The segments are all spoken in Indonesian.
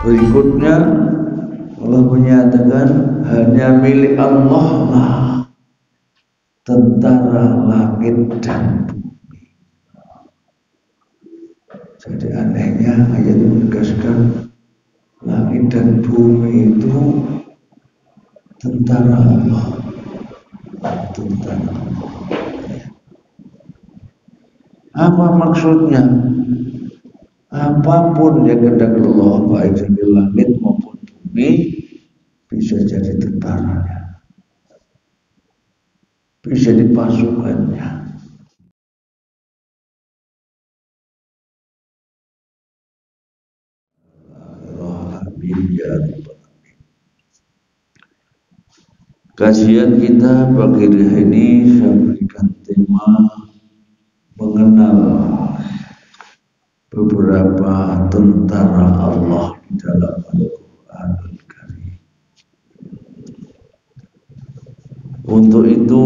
Berikutnya Allah menyatakan hanya milik Allah lah tentara langit dan bumi. Jadi anehnya ayat menegaskan langit dan bumi itu tentara Allah. Tentara Allah. Apa maksudnya? Apapun yang kehendak Allah, baik di langit maupun bumi, bisa jadi tentaranya, bisa jadi pasukannya. Kajian kita pagi hari ini saya berikan tema mengenal beberapa tentara Allah di dalam Al-Quranul Karim. Untuk itu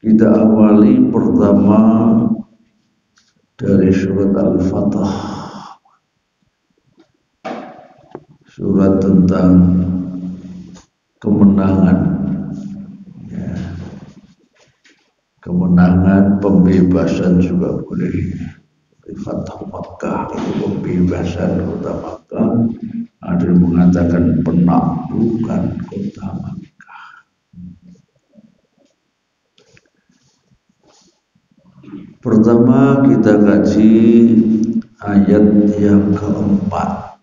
kita awali pertama dari surat Al-Fatah, surat tentang kemenangan, ya. Kemenangan, pembebasan juga boleh. Fatah Makkah itu pembebasan kota Makkah, ada yang mengatakan penaklukan kota Makkah. Pertama kita kaji ayat yang keempat.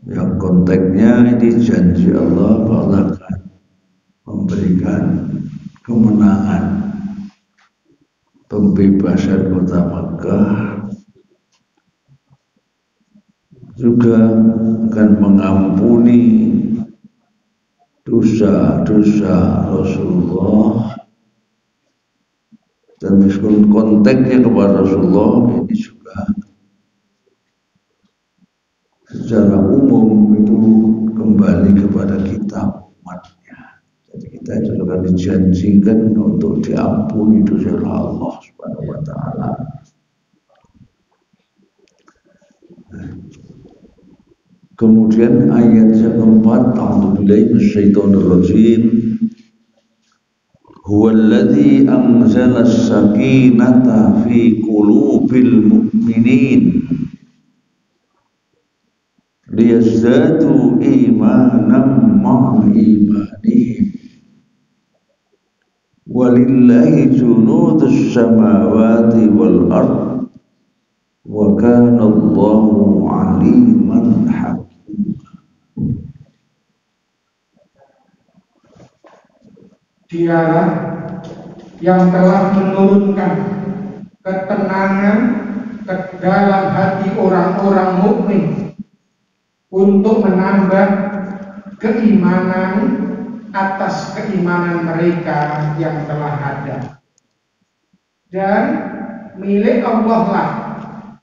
Yang konteksnya ini janji Allah bahwa akan memberikan kemenangan, pembebasan kota Makkah, juga akan mengampuni dosa-dosa Rasulullah. Dan meskipun konteksnya kepada Rasulullah, ini juga secara umum itu kembali kepada kita umatnya. Jadi kita juga dijanjikan untuk diampuni dosa Allah Subhanahu wa taala. Kemudian ayat yang keempat, a'udzubillahi minasyaitonir rajim. Huwallazi anzala as-sakinata fi qulubil mu'minin liyazdadu imanan ma'a imanihim walillahi junudus samawati wal ard wa kana Allahu aliman hakima. Dialah yang telah menurunkan ketenangan ke dalam hati orang-orang mukmin untuk menambah keimanan atas keimanan mereka yang telah ada. Dan milik Allah lah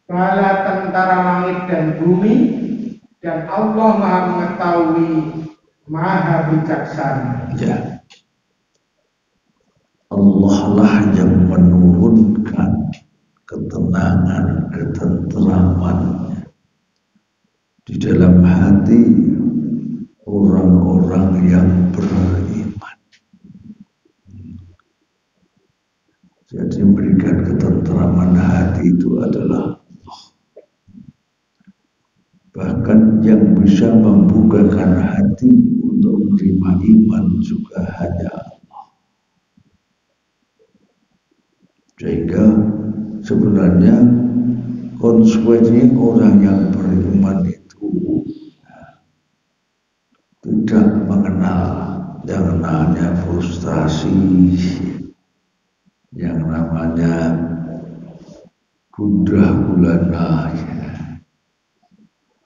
bala tentara langit dan bumi, dan Allah Maha mengetahui, Maha bijaksana. Ya. Allah lah yang menurunkan ketenangan, ketenteraman di dalam hati orang-orang yang beriman. Jadi memberikan ketenteraman hati itu adalah Allah. Bahkan yang bisa membukakan hati untuk menerima iman juga hanya Allah. Sehingga sebenarnya konsekuensinya orang yang beriman itu tidak mengenal yang namanya frustrasi, yang namanya gundah gulana,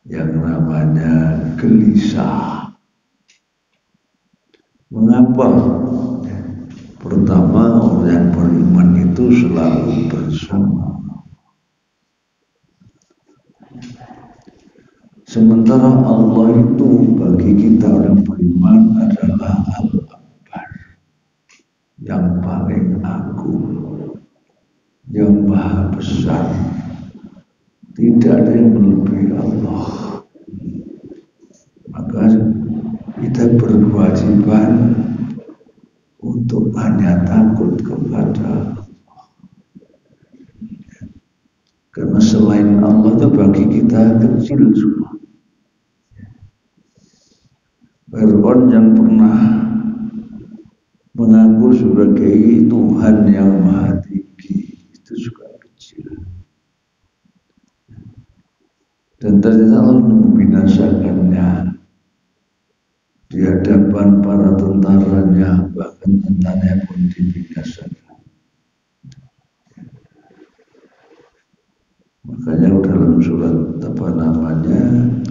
yang namanya gelisah. Mengapa? Pertama, orang yang beriman itu selalu bersama. Sementara Allah itu bagi kita orang beriman adalah Al-Akbar, yang paling agung, yang maha besar, tidak ada yang melebihi Allah. Maka kita berkewajiban untuk hanya takut kepada Allah. Karena selain Allah itu bagi kita kecil semua. Fir'aun yang pernah mengaku sebagai Tuhan yang maha tinggi itu juga kecil. Dan ternyata Allah membinasakannya di hadapan para tentaranya, bahkan tentaranya pun dibinasakan. Makanya dalam surat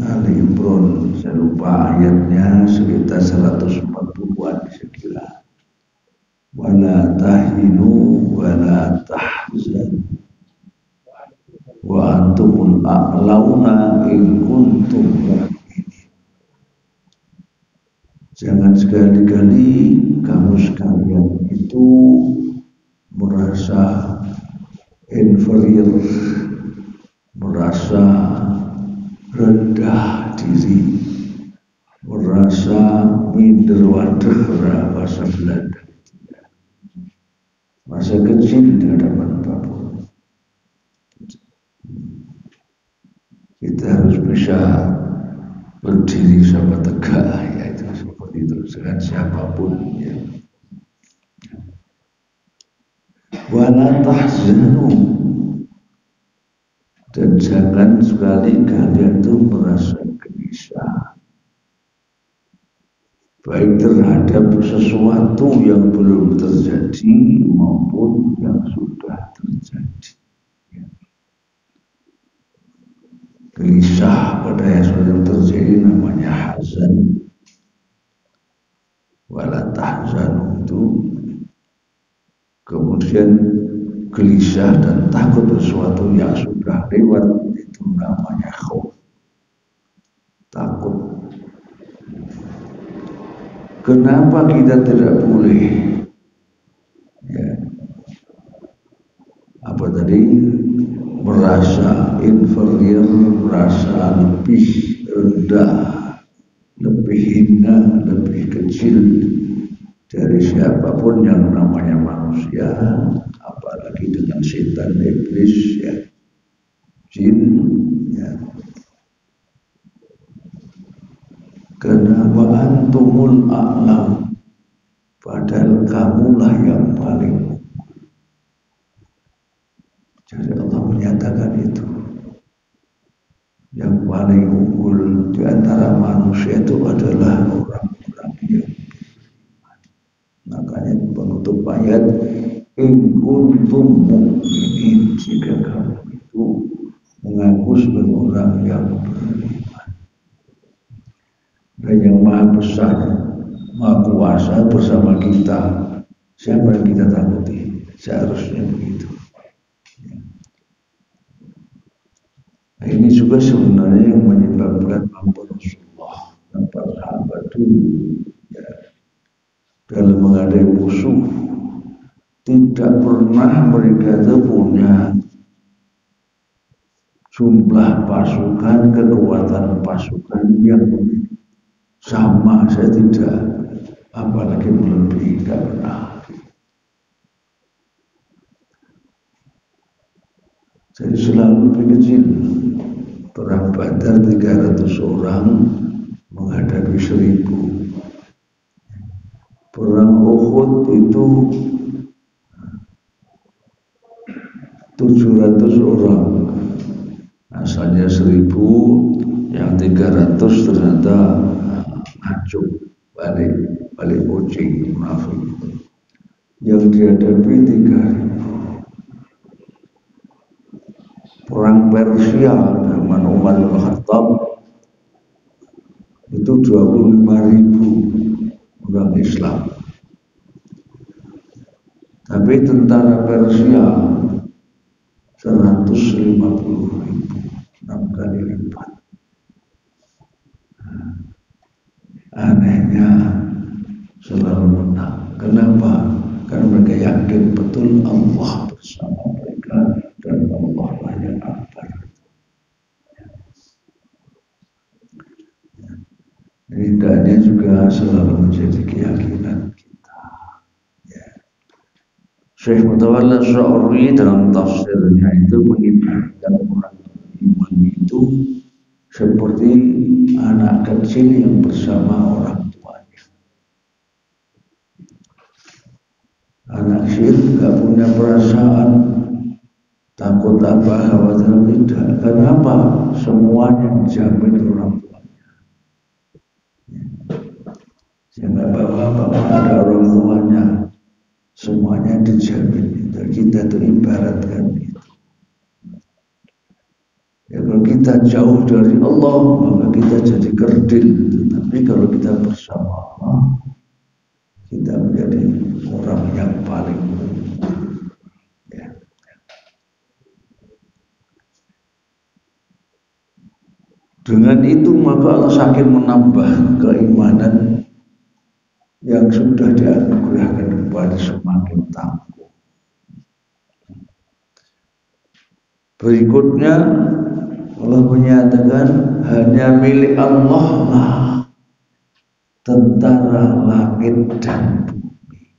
Ali Imran, saya lupa ayatnya, sekitar 140-an sekira. Wala tahinu wala tahzan wa antumul a'launa in kuntum mu'minin. Jangan sekali-kali kamu sekalian itu merasa inferior, merasa rendah diri, merasa minder wadah bahasa Belanda, merasa kecil di hadapan apapun. Kita harus bisa berdiri sama tegak, ya itu seperti itu dengan siapapun ya. Wala tahzanu, dan jangan sekali kalian itu merasa gelisah, baik terhadap sesuatu yang belum terjadi maupun yang sudah terjadi. Gelisah pada yang sudah terjadi namanya hazan. Wala tahzanu itu kemudian gelisah dan takut sesuatu yang sudah lewat itu namanya khauf, takut. Kenapa kita tidak boleh ya, apa tadi, merasa inferior, merasa lebih rendah, lebih hina, lebih kecil dari siapapun yang namanya manusia, apalagi dengan setan, iblis, ya, jin, ya. Karena wa antumul a'lam, padahal kamulah yang paling. Jadi Allah menyatakan itu, yang paling unggul di antara manusia itu adalah orang-orang yang beriman. Makanya penutup ayat, in kuntum mu'minin, jika kamu itu mengaku sebagai orang yang beriman. Dan yang maha besar, maha kuasa bersama kita, siapa yang kita takuti? Seharusnya begitu. Nah, ini juga sebenarnya yang menyebabkan Rasulullah dan para sahabat dulu ya, dalam menghadapi musuh tidak pernah mereka itu punya jumlah pasukan, kekuatan pasukan yang sama, saya tidak, apalagi melebihi, tidak pernah. Jadi selalu lebih kecil. Perang Badar 300 orang menghadapi 1000. Perang Uhud itu 700 orang. Asalnya 1000, yang 300 ternyata ngaco, balik kucing, munafik. Yang dihadapi 3000. Perang Persia zaman Umar bin Khattab itu 25.000 orang Islam. Tapi tentara Persia 150.000, 6 kali lipat. Anehnya selalu menang. Kenapa? Karena mereka yakin betul Allah bersama mereka hendaknya juga selalu menjadi keyakinan kita. Ya. Syekh Mutawalla Sya'ri dalam tafsirnya itu mengibaratkan orang beriman itu seperti anak kecil yang bersama orang tuanya. Anak kecil tidak punya perasaan takut apa, khawatir tidak. Kenapa? Semuanya dijamin orang tuanya. Jangan bapak-bapak ada orang tuanya, semuanya dijamin. Kita itu ibaratkan itu. Ya, kalau kita jauh dari Allah, maka kita jadi kerdil. Tapi kalau kita bersama Allah, kita menjadi orang yang paling ya. Dengan itu maka Allah semakin menambah keimanan yang sudah dianugerahkan kepada semakin tangguh. Berikutnya Allah menyatakan hanya milik Allah lah tentara langit dan bumi.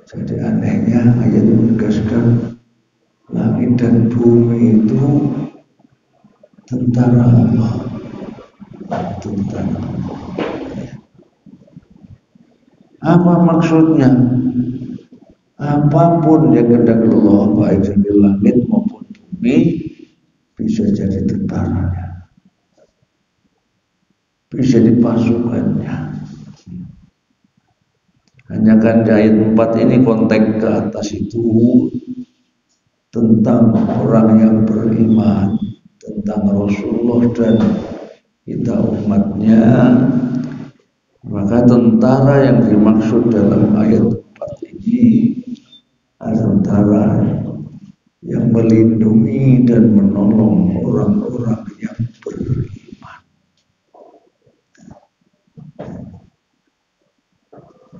Jadi anehnya ayat menegaskan langit dan bumi itu tentara Allah, tentara Allah. Apa maksudnya? Apapun yang kehendak Allah, baik di langit maupun bumi, bisa jadi tentaranya, bisa dipasukannya. Hanya kan di ayat 4 ini konteks ke atas itu tentang orang yang beriman, tentang Rasulullah dan kita umatnya. Maka tentara yang dimaksud dalam ayat 4 ini adalah tentara yang melindungi dan menolong orang-orang yang beriman.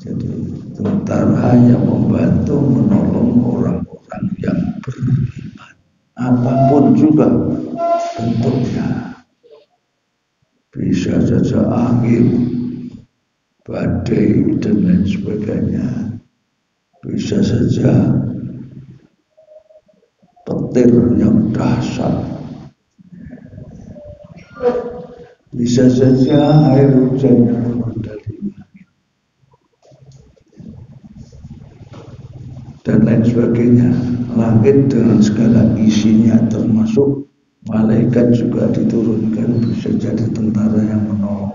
Jadi tentara yang membantu menolong orang-orang yang beriman, apapun juga bentuknya. Bisa saja angin, badai dan lain sebagainya, bisa saja petir yang dahsyat, bisa saja air hujan yang turun dari langit dan lain sebagainya. Langit dengan segala isinya termasuk malaikat juga diturunkan, bisa jadi tentara yang menolong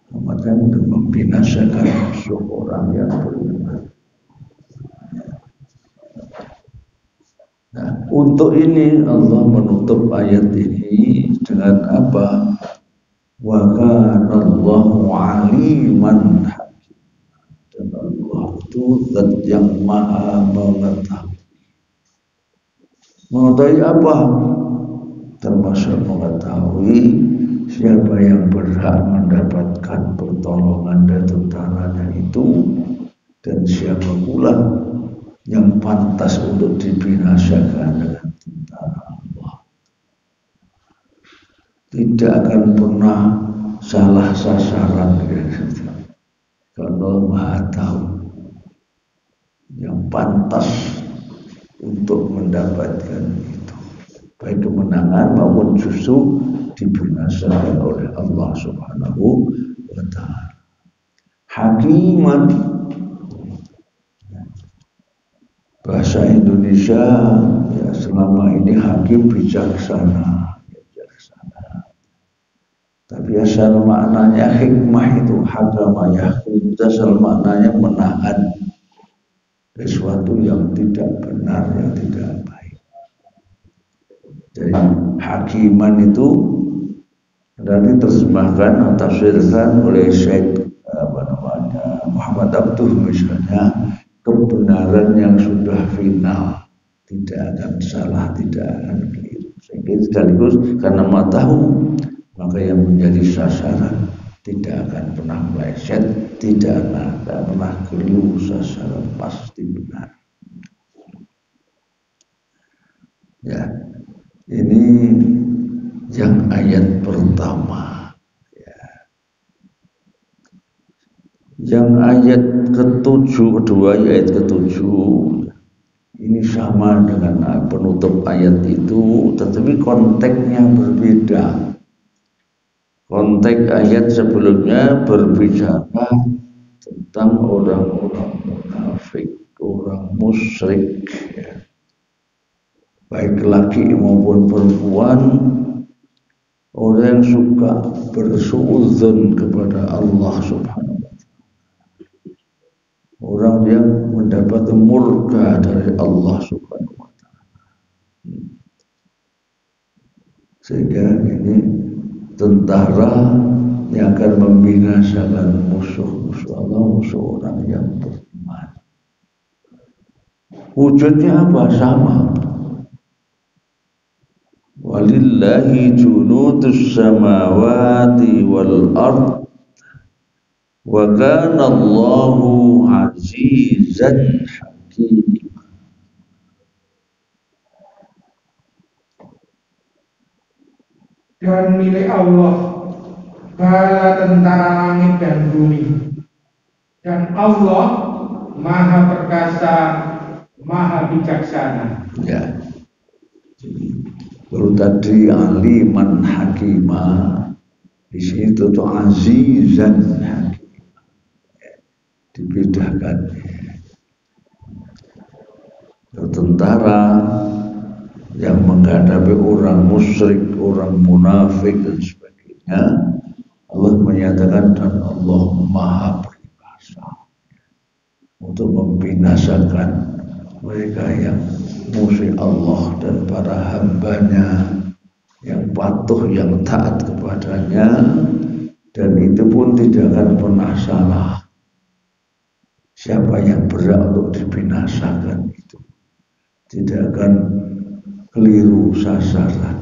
umatnya untuk membinasakan musuh orang yang beriman. Nah, untuk ini Allah menutup ayat ini dengan apa? Wa kana Allahu aliman hakim. Dan Allah itu zat yang maha mengetahui. Mengetahui apa? Termasuk mengetahui siapa yang berhak mendapatkan pertolongan dari tentaranya itu, dan siapa pula yang pantas untuk dibinasakan dengan tentara Allah. Tidak akan pernah salah sasaran kalau Maha tahu yang pantas untuk mendapatkan itu, baik kemenangan maupun justru dibinasakan oleh Allah Subhanahu wa ta'ala. Hakiman, bahasa Indonesia ya selama ini hakim bijaksana. Tapi asal maknanya hikmah itu hakama yahkum, asal maknanya menahan sesuatu yang tidak benar, yang tidak baik. Jadi hakiman itu nanti terjemahkan atau tafsirkan oleh Syekh Muhammad Abduh misalnya, kebenaran yang sudah final, tidak akan salah, tidak akan keliru. Sehingga sekaligus karena tahu, maka yang menjadi sasaran tidak akan pernah meleset, tidak akan pernah keliru, sasaran pasti benar. Ya, ini yang ayat pertama. Ya. Yang ayat ke-7, kedua ayat ke-7 ini sama dengan penutup ayat itu, tetapi konteksnya berbeda. Konteks ayat sebelumnya berbicara tentang orang-orang munafik, orang musyrik, ya. Baik laki maupun perempuan, orang yang suka bersuudzon kepada Allah Subhanahu wa Ta'ala, orang yang mendapat murka dari Allah Subhanahu wa Ta'ala, sehingga ini tentara yang akan membinasakan musuh-musuh Allah, musuh orang yang beriman. Wujudnya apa? Sama. Walillahi junudus samawati wal ard wa kana Allahu azizan hakim. Dan milik Allah bala tentara langit dan bumi, dan Allah maha perkasa, maha bijaksana. Ya. Baru tadi aliman hakimah, di sini itu azizan hakimah, ya, dibedakan. Tentara yang menghadapi orang musyrik, orang munafik dan sebagainya, Allah menyatakan dan Allah maha perkasa untuk membinasakan mereka yang musuh Allah dan para hambanya yang patuh, yang taat kepadanya, dan itu pun tidak akan pernah salah. Siapa yang berhak untuk dibinasakan itu tidak akan keliru sasaran,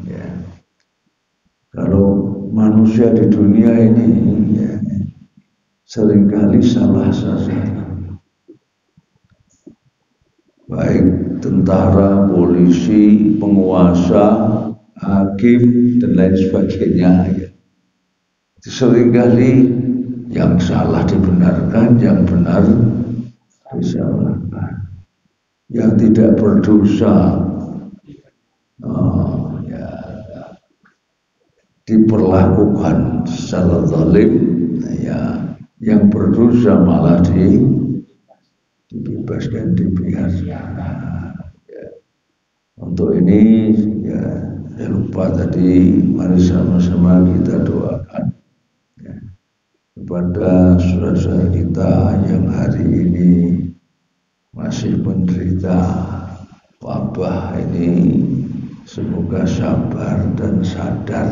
ya. Kalau manusia di dunia ini, ya, seringkali salah sasaran, baik tentara, polisi, penguasa, hakim dan lain sebagainya, ya. Seringkali yang salah dibenarkan, yang benar disalahkan. Yang tidak berdosa diperlakukan secara zalim, ya. Yang berdosa malah dibebaskan, dibiarkan. Ya. Untuk ini, ya, saya lupa tadi, mari sama-sama kita doakan, ya, kepada saudara-saudara kita yang hari ini masih menderita wabah ini, semoga sabar dan sadar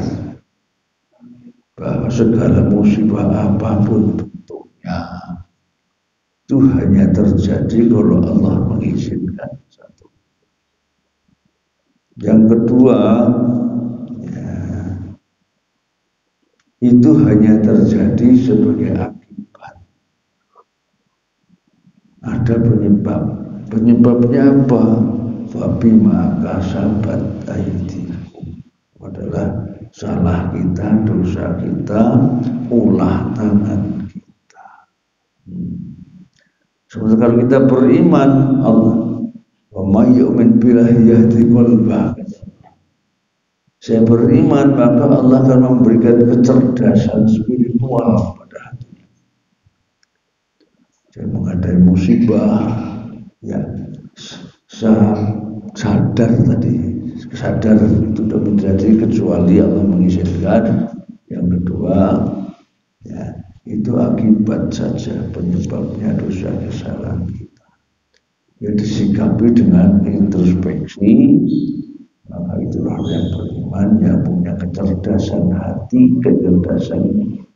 bahwa segala musibah apapun bentuknya itu hanya terjadi kalau Allah mengizinkan. Satu. Yang kedua, ya, itu hanya terjadi sebagai akibat. Ada penyebab. Penyebabnya apa? Fabima kasabat aydikum, adalah salah kita, dosa kita, ulah tangan kita. Sementara kalau kita beriman, Allah, wa may yu'min billahi yahdi qalbah. Saya beriman, maka Allah akan memberikan kecerdasan spiritual pada hatinya. Saya menghadapi musibah, ya, sadar tadi, sadar itu tidak menjadi kecuali Allah mengizinkan. Yang kedua, ya, itu akibat saja, penyebabnya dosa kesalahan kita. Ya, disikapi dengan introspeksi, maka itulah yang beriman, yang punya kecerdasan hati, kecerdasan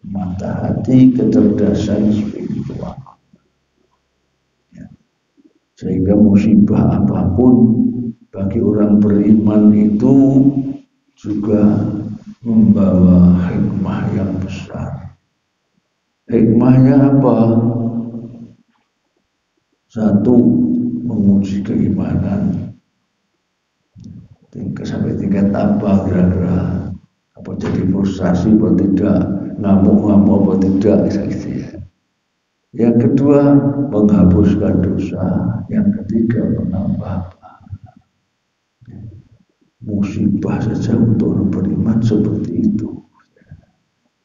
mata hati, kecerdasan spiritual. Ya. Sehingga musibah apapun bagi orang beriman itu juga membawa hikmah yang besar. Hikmahnya apa? Satu, menguji keimanan. Sampai tingkat apa kira-kira? Apa jadi frustasi apa tidak? Ngamuk-ngamuk apa tidak? Gitu ya. Yang kedua, menghapuskan dosa. Yang ketiga, menambah pahala. Musibah saja untuk orang beriman seperti itu.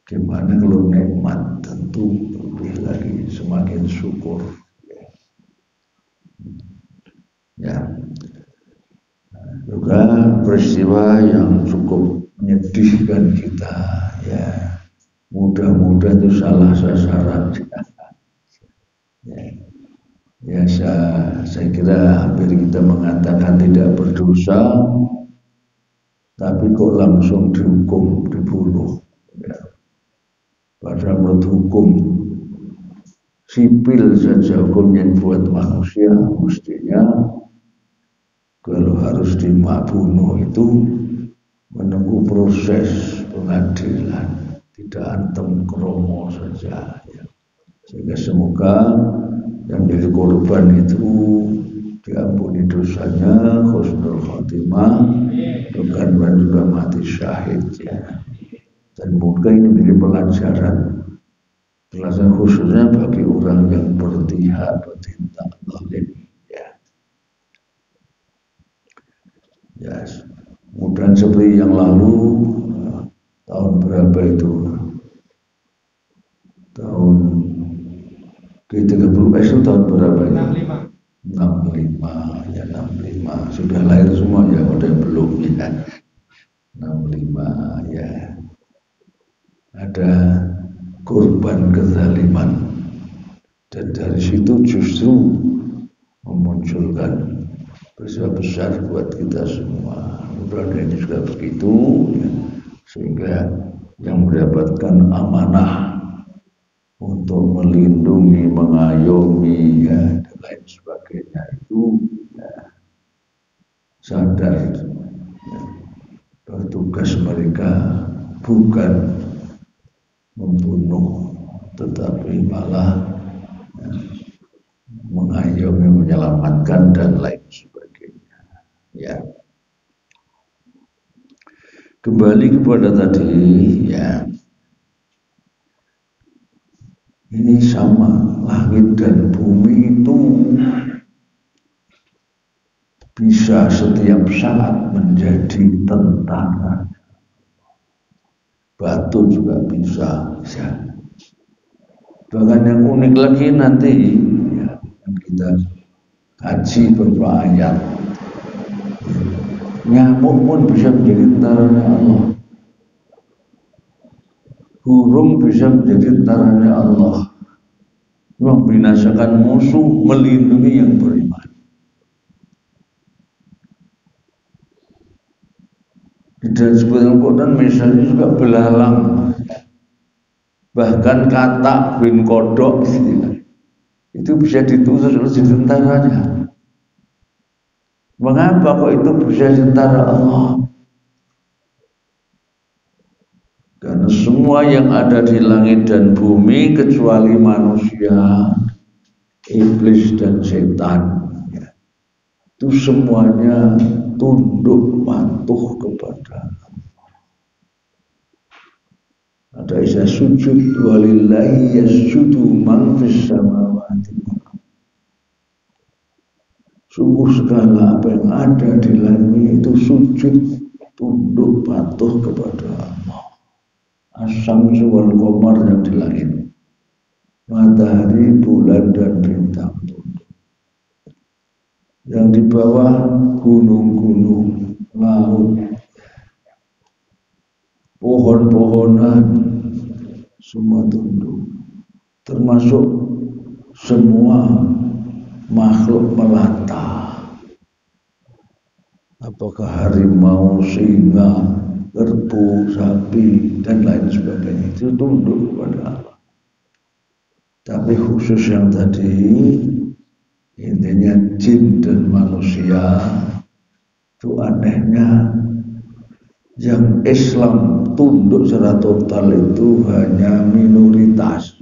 Gimana kalau nikmat, tentu lebih lagi semakin syukur. Ya, juga peristiwa yang cukup menyedihkan kita. Ya, mudah-mudahan itu salah sasaran. Ya, saya kira hampir kita mengatakan tidak berdosa, tapi kok langsung dihukum, dibunuh. Ya. Padahal menurut hukum sipil saja, hukum yang buat manusia, mestinya kalau harus dibunuh itu menunggu proses pengadilan, tidak antem kromo saja. Ya. Sehingga semoga yang jadi korban itu diampuni dosanya, husnul khotimah, bukan juga mati syahid. Ya. Dan mungkin ini menjadi pelajaran khususnya bagi orang yang berpihak bertindak zalim. Ya. Yes. Kemudian seperti yang lalu tahun berapa itu? Tahun G30 itu tahun berapa ya? 65 ya, 65 sudah lahir semua ya, ada yang belum ya. 65 ya. Ada korban kezaliman, dan dari situ justru memunculkan peristiwa besar buat kita semua. Mudah-mudahan ini juga begitu ya. Sehingga yang mendapatkan amanah untuk melindungi, mengayomi ya, dan lain sebagainya itu ya, sadar ya, bahwa tugas mereka bukan membunuh, tetapi malah ya, mengayomi, menyelamatkan dan lain sebagainya. Ya. Kembali kepada tadi ya. Ini sama, langit dan bumi itu bisa setiap saat menjadi tentara. Batu juga bisa. Ya. Bahkan yang unik lagi nanti ya, kita kaji beberapa ayat. Nyamuk pun bisa menjadi tentaranya Allah. Burung bisa menjadi tentaranya Allah, membinasakan musuh, melindungi yang beriman. Di dalam sebuah Al-Quran misalnya juga belalang, bahkan katak bin kodok itu bisa ditulis oleh tentaranya. Mengapa kok itu bisa tentara Allah? Karena semua yang ada di langit dan bumi kecuali manusia, iblis dan setan ya, itu semuanya tunduk patuh kepada Allah. Ada istilah sujud, walillahi yasjudu man fis samawati. Sungguh segala apa yang ada di langit itu sujud, tunduk patuh kepada Allah. As-Samsu wal Qamar yang di langit, matahari, bulan dan bintang tunduk. Yang di bawah gunung-gunung, laut, pohon-pohonan, semua tunduk. Termasuk semua makhluk melata. Apakah harimau, singa, kerbau, sapi, dan lain sebagainya itu tunduk kepada Allah. Tapi khusus yang tadi, intinya jin dan manusia, itu anehnya yang Islam tunduk secara total itu hanya minoritas.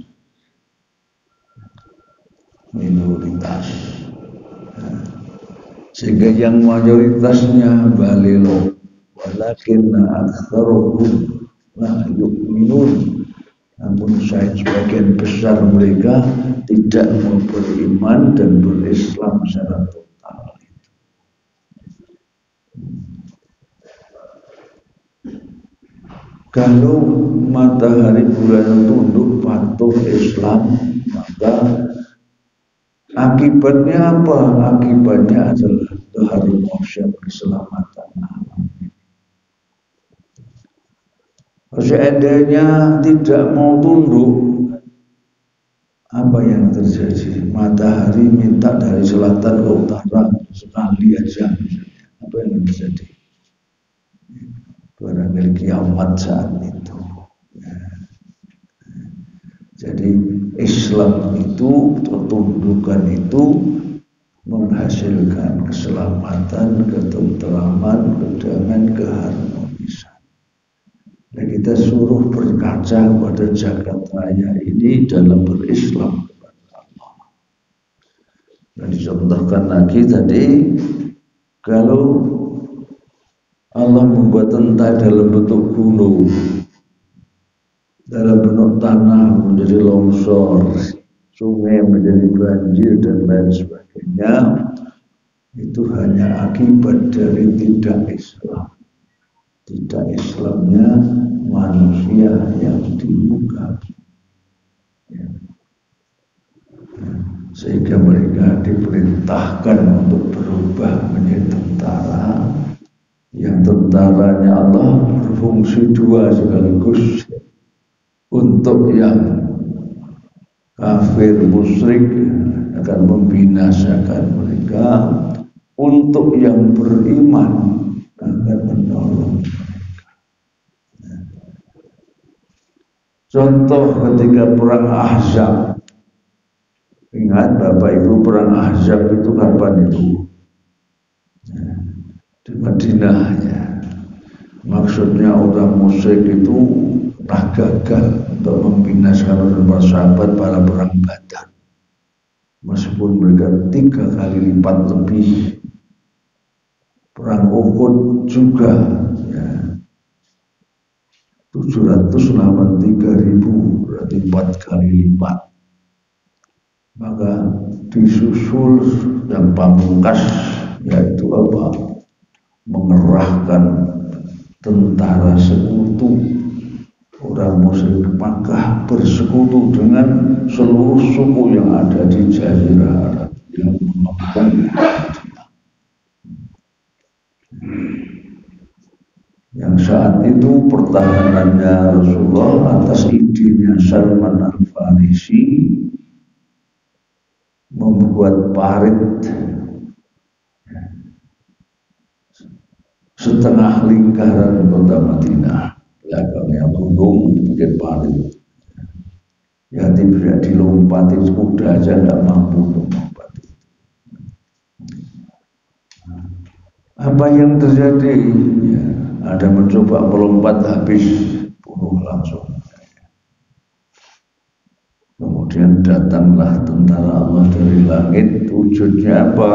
Sehingga yang mayoritasnya balilo, walakinna aktsaruhum la yu'minun. Namun sebagian besar mereka tidak mau beriman dan berislam secara total. Kalau matahari bulan tunduk patuh Islam, maka akibatnya apa? Akibatnya adalah keharuman manusia, keselamatan alam. Seandainya tidak mau tunduk, apa yang terjadi? Matahari minta dari selatan ke utara sekali aja, apa yang terjadi? Barangkali kiamat saat itu. Jadi Islam itu, ketundukan itu menghasilkan keselamatan, ketentraman, kedamaian, keharmonisan. Dan kita suruh berkaca pada jagat raya ini dalam berislam kepada Allah. Dan dicontohkan lagi tadi, kalau Allah membuat entah dalam bentuk gunung, dalam bentuk tanah menjadi longsor, sungai menjadi banjir dan lain sebagainya, itu hanya akibat dari tidak Islamnya manusia yang di muka, sehingga mereka diperintahkan untuk berubah menjadi tentara. Yang tentaranya Allah berfungsi dua sekaligus, untuk yang kafir musyrik akan membinasakan mereka, untuk yang beriman akan menolong mereka. Contoh ketika perang Ahzab, ingat Bapak Ibu, perang Ahzab itu kapan itu? Di Madinah ya. Maksudnya orang musyrik itu gagal untuk membinasakan para sahabat pada perang Badar. Meskipun mereka 3 kali lipat lebih. Perang Uhud juga ya, 783.000, berarti 4 kali lipat. Maka disusul yang pamungkas, yaitu apa? Mengerahkan tentara sekutu. Orang musyrik Makkah bersekutu dengan seluruh suku yang ada di Jazirah Arab yang menemukan yang saat itu pertahanannya Rasulullah atas idenya Salman Al-Farisi membuat parit setengah lingkaran kota Madinah, belakangnya gunung dibikin parit. Ya tidak dilompati, kuda aja nggak mampu melompati. Apa yang terjadi? Ya, ada mencoba melompat, habis bunuh langsung. Kemudian datanglah tentara Allah dari langit. Wujudnya apa?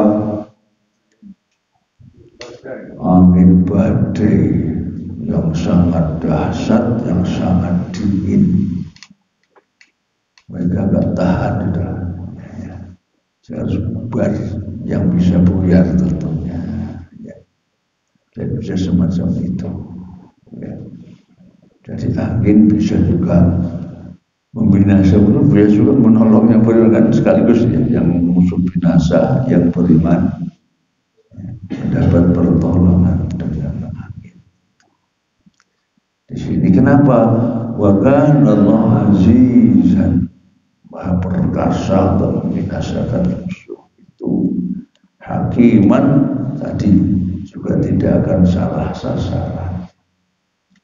Angin badai yang sangat dahsyat, yang sangat dingin. Mereka gak tahan itu. Harus bubar, yang bisa buyar tentunya. Ya. Dan bisa semacam itu. Ya. Jadi angin bisa juga membinasa, bisa juga menolong yang beriman, sekaligus ya, yang musuh binasa, yang beriman mendapat pertolongan dengan angin. Di sini kenapa? Wa kana Allah azizan, maha perkasa untuk membinasakan musuh. Itu hakiman, tadi juga tidak akan salah sasaran.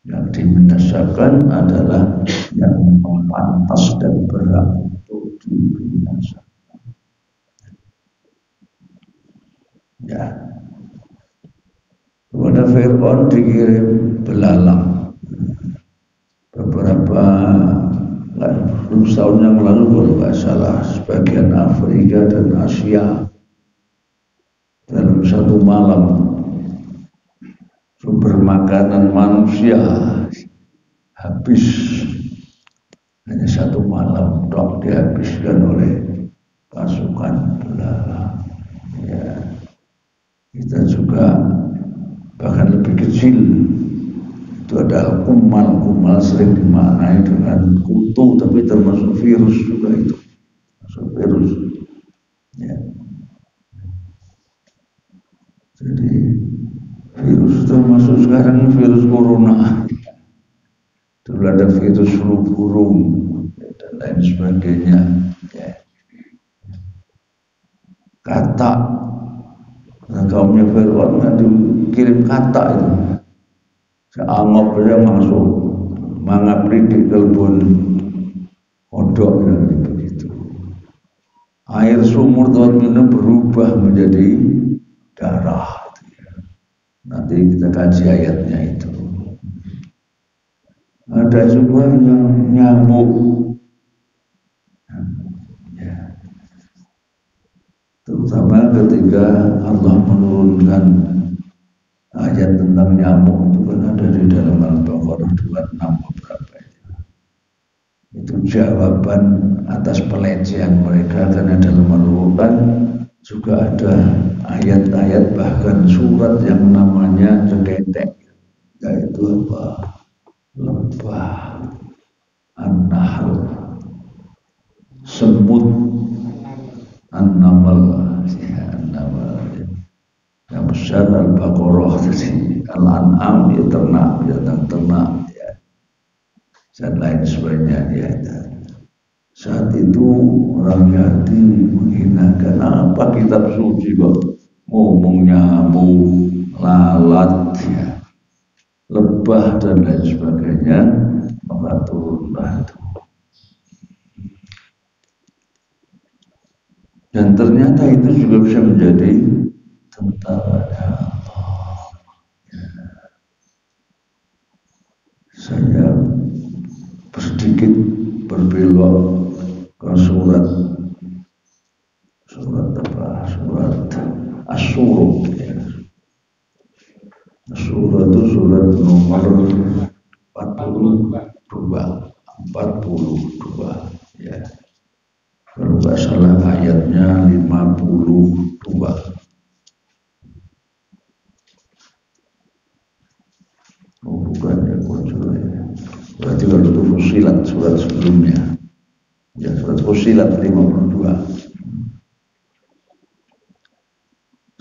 Yang dibinasakan adalah yang memang pantas dan berhak untuk dibinasakan. Ya. Kepada Fir'aun dikirim belalang. Beberapa tahun yang lalu kalau nggak salah, sebagian Afrika dan Asia dalam satu malam sumber makanan manusia habis hanya satu malam tok dihabiskan oleh pasukan belalang. Ya, kita juga bahkan lebih kecil itu ada kumal sering dimaknai dengan kutu, tapi termasuk virus juga itu, masuk virus. Ya. Jadi virus termasuk sekarang virus corona. Dulu ada virus flu burung dan lain sebagainya. Ya. Kata, nah, kaumnya Fir'aun kan dikirim kata itu. Seangop saja masuk, mangapri di kelbun kodok dan begitu. Air sumur tempat minum berubah menjadi darah. Nanti kita kaji ayatnya itu. Ada juga yang nyamuk. Ya. Terutama ketika Allah menurunkan ayat tentang nyamuk itu kan ada di dalam Al-Baqarah 26 beberapa itu. Itu jawaban atas pelecehan mereka, karena dalam Al-Quran juga ada ayat-ayat bahkan surat yang namanya ceketeh, yaitu apa? Lebah, an-nahl, semut, an-namal, ya, an-namal. Yang besar Al-Baqarah tadi, Al-An'am ya ternak, binatang ternak ya, dan lain sebagainya ya. Saat itu orang Yahudi menghinakan, apa kitab suci kok ngomong nyamuk, lalat ya, lebah dan lain sebagainya, maka turunlah itu. Dan ternyata itu juga bisa menjadi tentara Allah. Ya. Saya sedikit berbelok ke surat Asy-Syura. Ya. Asy-Syura itu surat nomor 42 ya. Kalau nggak salah ayatnya 52. Oh bukan ya, berarti kalau itu Fussilat surat sebelumnya. Ya, surat Fussilat 52.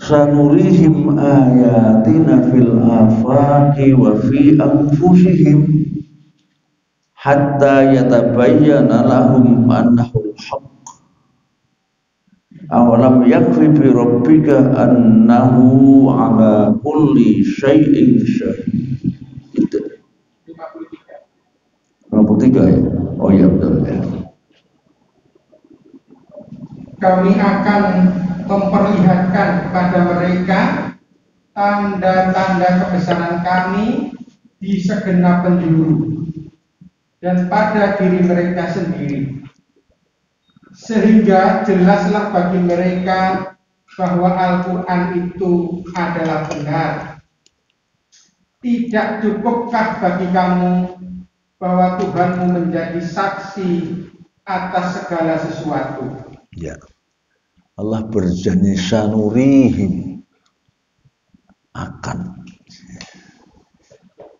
Sanurihim ayatina fil afaqi wa fi anfusihim hatta yatabayyana lahum annahu al-haq. Awalam yakfi bi rabbika annahu ala kulli syai'in syahid. Itu 53 ya? Oh iya betul ya. Kami akan memperlihatkan kepada mereka tanda-tanda kebesaran kami di segenap penjuru dan pada diri mereka sendiri, sehingga jelaslah bagi mereka bahwa Al-Quran itu adalah benar. Tidak cukupkah bagi kamu bahwa Tuhanmu menjadi saksi atas segala sesuatu? Ya, Allah berjanji sanurihim, akan,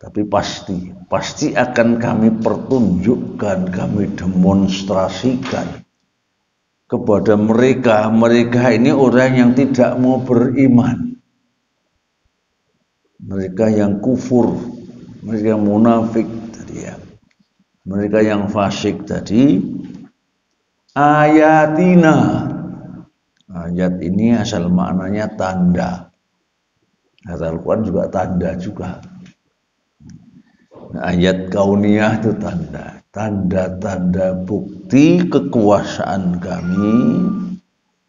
tapi pasti akan kami pertunjukkan, kami demonstrasikan kepada mereka. Mereka ini orang yang tidak mau beriman, mereka yang kufur, mereka yang munafik tadi ya, mereka yang fasik tadi. Ayatina, ayat ini asal maknanya tanda. Al-Quran juga tanda juga. Nah, ayat kauniyah itu tanda, tanda-tanda bukti kekuasaan kami.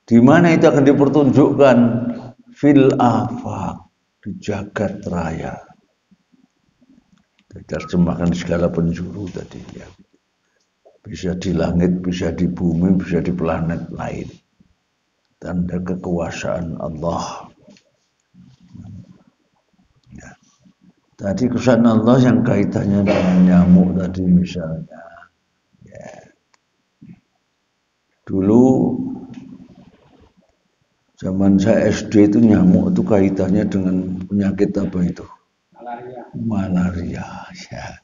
Di mana itu akan dipertunjukkan? Fil afaq, di jagat raya. Diterjemahkan segala penjuru tadi ya. Bisa di langit, bisa di bumi, bisa di planet lain. Tanda kekuasaan Allah. Ya. Tadi kesan Allah yang kaitannya dengan nyamuk tadi misalnya. Ya. Zaman saya SD itu nyamuk itu kaitannya dengan penyakit apa itu? Malaria. Ya.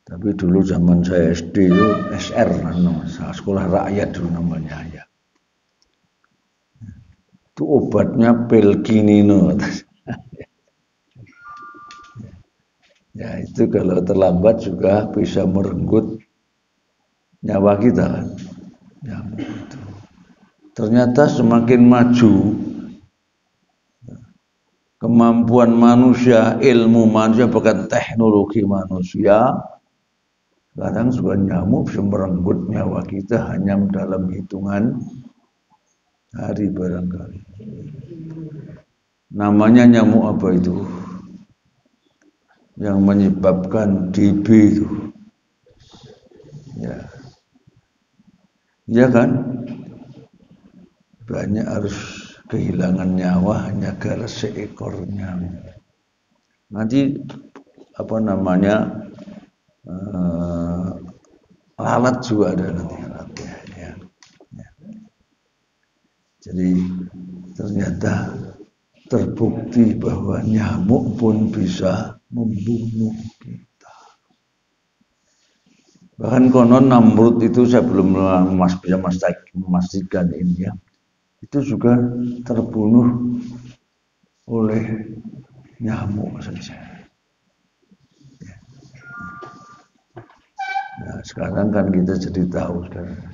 Tapi dulu zaman saya SD itu SR, sekolah rakyat dulu namanya ya. Itu obatnya pil kinino. Ya itu kalau terlambat juga bisa merenggut nyawa kita kan. Nyamuk itu. Ternyata semakin maju kemampuan manusia, ilmu manusia, bahkan teknologi manusia, sekarang juga nyamuk bisa merenggut nyawa kita hanya dalam hitungan hari barangkali. Namanya nyamuk apa itu? Yang menyebabkan DB itu. Ya. Ya kan? Banyak harus kehilangan nyawa hanya gara seekor nyamuk. Nanti apa namanya lalat juga ada nanti lalatnya. Ya. Ya. Jadi ternyata terbukti bahwa nyamuk pun bisa membunuh kita. Bahkan konon Namrud itu saya belum bisa memastikan ini ya. Itu juga terbunuh oleh nyamuk saja. Nah, sekarang kan kita jadi tahu sekarang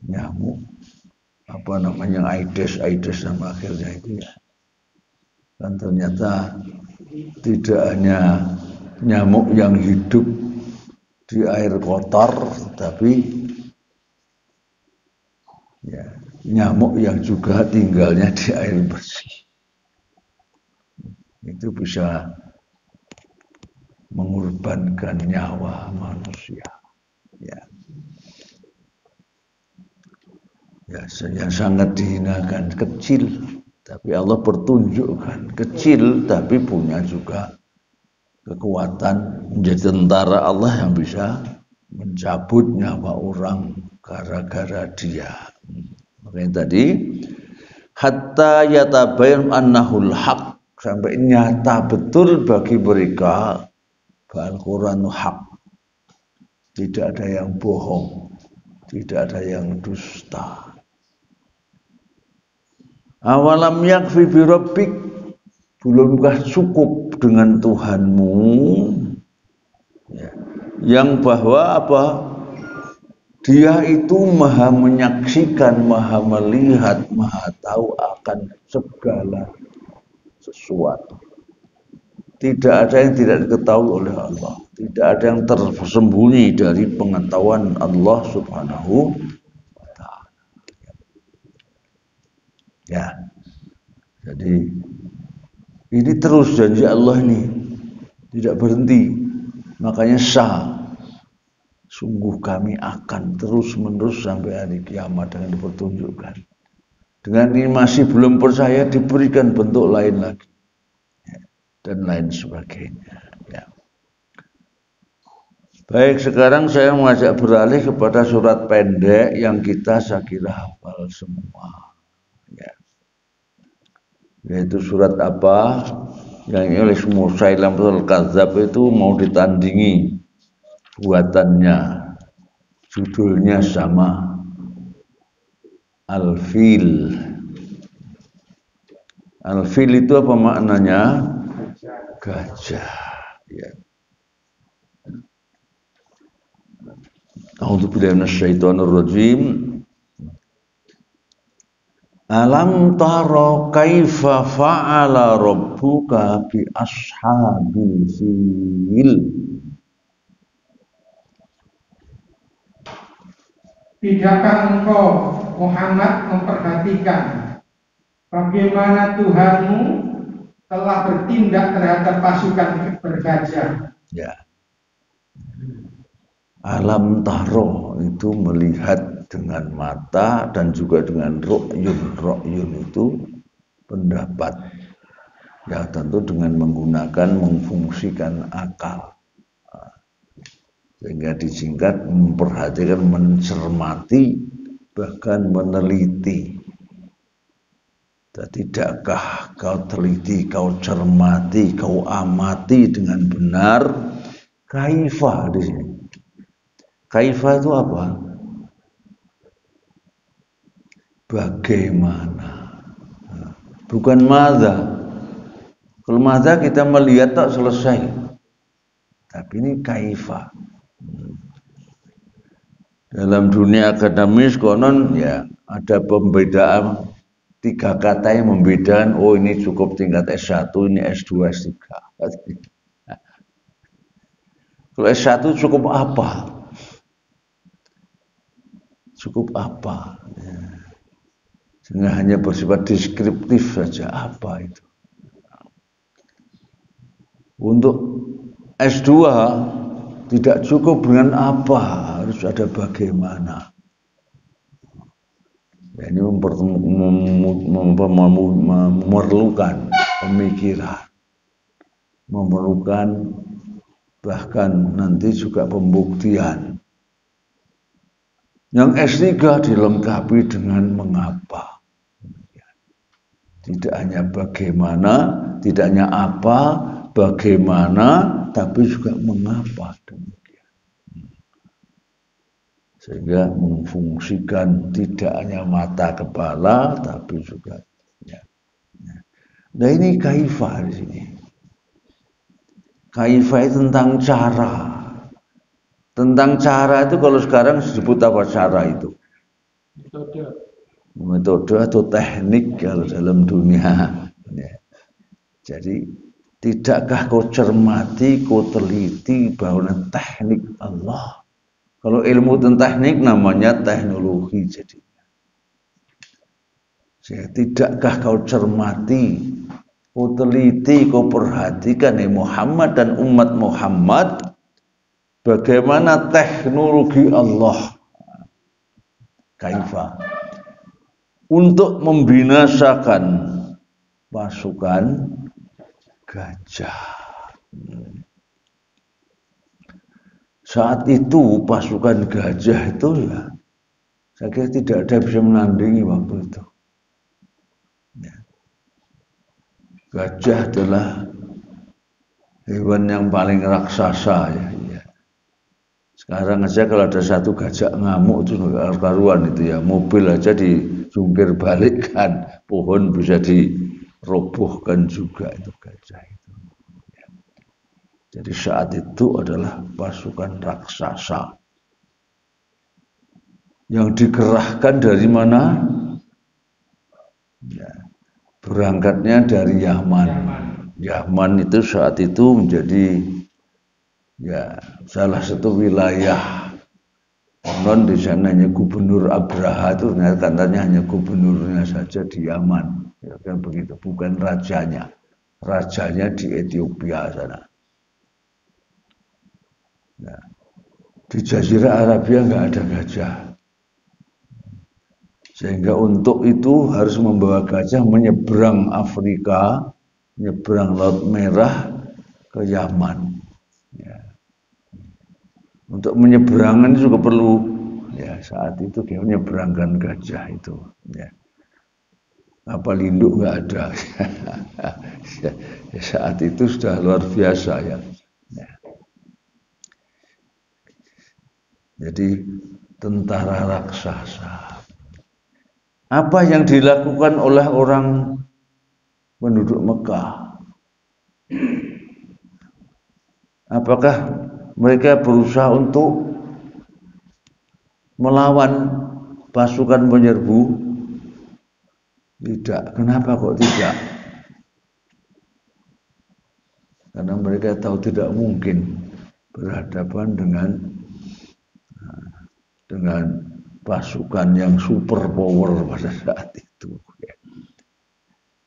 nyamuk apa namanya Aedes sama akhirnya itu ya. Dan ternyata tidak hanya nyamuk yang hidup di air kotor, tapi ya, nyamuk yang juga tinggalnya di air bersih. Itu bisa mengorbankan nyawa manusia. Ya. Ya, yang sangat dihinakan, kecil, tapi Allah pertunjukkan kecil, tapi punya juga kekuatan menjadi tentara Allah yang bisa mencabut nyawa orang gara-gara dia. Makanya tadi hatta yatabayyan annahul haq, sampai nyata betul bagi mereka bahwa Al-Qur'an haq. Tidak ada yang bohong, tidak ada yang dusta. Awalam yakfi bi rabbik, belumkah cukup dengan Tuhanmu ya, yang bahwa apa? Dia itu maha menyaksikan, maha melihat, maha tahu akan segala sesuatu. Tidak ada yang tidak diketahui oleh Allah. Tidak ada yang tersembunyi dari pengetahuan Allah Subhanahu wa ta'ala. Ya. Jadi ini terus janji Allah ini tidak berhenti. Makanya sungguh kami akan terus-menerus sampai hari kiamat dengan dipertunjukkan. Dengan ini masih belum percaya, diberikan bentuk lain lagi. Dan lain sebagainya. Ya. Baik, sekarang saya mengajak beralih kepada surat pendek yang saya kira hafal semua. Ya. Yaitu surat apa yang oleh Musailamah al-Kadzdzab itu mau ditandingi buatannya, judulnya sama, Al-Fil. Al-Fil itu apa maknanya? Gajah. Ya. A'udzubillahi minasyaitonir rajim. Alam tara kaifa fa'ala rabbuka bi ashabil fil. Tidakkah engkau Muhammad memperhatikan bagaimana Tuhanmu telah bertindak terhadap pasukan bergajah? Ya. Alam taro itu melihat dengan mata dan juga dengan ro'yun. Ro'yun itu pendapat. Ya tentu dengan memfungsikan akal. Sehingga disingkat memperhatikan, mencermati, bahkan meneliti. Tidakkah kau teliti, kau cermati, kau amati dengan benar kaifa di sini. Kaifa itu apa? Bagaimana? Bukan madza. Kalau madza kita melihat tak selesai. Tapi ini kaifa. Dalam dunia akademis konon ya ada pembedaan 3 kata yang membedakan, oh ini cukup tingkat S1, ini S2, S3. Kalau S1 cukup apa? Cukup apa? Ya. Sehingga hanya bersifat deskriptif saja, apa itu. Untuk S2 tidak cukup dengan apa, harus ada bagaimana. Ya, ini memerlukan pemikiran, memerlukan bahkan nanti juga pembuktian. Yang S3 dilengkapi dengan mengapa. Tidak hanya bagaimana, tidak hanya apa, bagaimana, tapi juga mengapa demikian. Sehingga memfungsikan tidak hanya mata kepala, tapi juga. Ya. Nah ini kaifa di sini. Kaifa itu tentang cara. Tentang cara itu kalau sekarang disebut apa cara itu? Metode atau teknik kalau dalam dunia. Ya. Jadi tidakkah kau cermati, kau teliti bahwa teknik Allah. Kalau ilmu tentang teknik namanya teknologi jadinya. Jadi, tidakkah kau cermati, kau teliti, kau perhatikan Muhammad dan umat Muhammad bagaimana teknologi Allah kaifa untuk membinasakan pasukan gajah. Saat itu pasukan gajah itu ya, saya kira tidak ada bisa menandingi waktu itu. Ya. Gajah adalah hewan yang paling raksasa ya. Sekarang aja kalau ada satu gajah ngamuk itu karuan itu ya, mobil aja dijungkir balikkan, pohon bisa dirobohkan juga itu gajah itu. Ya. Jadi saat itu adalah pasukan raksasa yang dikerahkan dari mana? Ya. Berangkatnya dari Yaman. Yaman itu saat itu menjadi ya salah satu wilayah. Konon di sana hanya gubernur Abraha itu katanya hanya gubernurnya saja di Yaman. Ya kan begitu, bukan rajanya. Rajanya di Ethiopia sana. Nah, di Jazirah Arabia nggak ada gajah. Sehingga untuk itu harus membawa gajah menyeberang Afrika, menyeberang Laut Merah ke Yaman. Ya. Untuk menyeberangkan juga perlu ya saat itu dia menyeberangkan gajah itu. Ya. Kapal induk nggak ada. Ya, saat itu sudah luar biasa ya. Ya. Jadi tentara raksasa. Apa yang dilakukan oleh orang penduduk Mekah? Apakah mereka berusaha untuk melawan pasukan penyerbu? Tidak. Kenapa kok tidak? Karena mereka tahu tidak mungkin berhadapan dengan pasukan yang super power pada saat itu.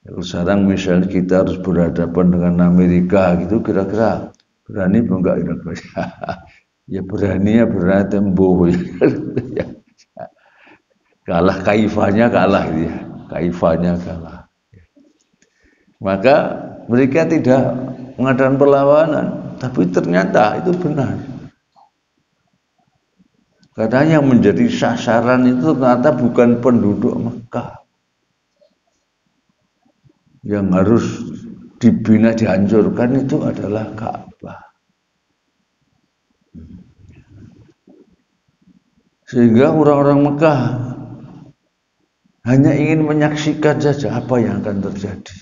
Kalau sekarang misalnya kita harus berhadapan dengan Amerika gitu, kira-kira berani apa enggak kira-kira? Ya berani ya berani tembuh. Ya. Kalah kaifanya kalah gitu ya. Kaifanya kalah. Maka mereka tidak mengadakan perlawanan, tapi ternyata itu benar. Katanya yang menjadi sasaran itu ternyata bukan penduduk Mekah. yang harus dibina, dihancurkan itu adalah Ka'bah. Sehingga orang-orang Mekah hanya ingin menyaksikan saja apa yang akan terjadi.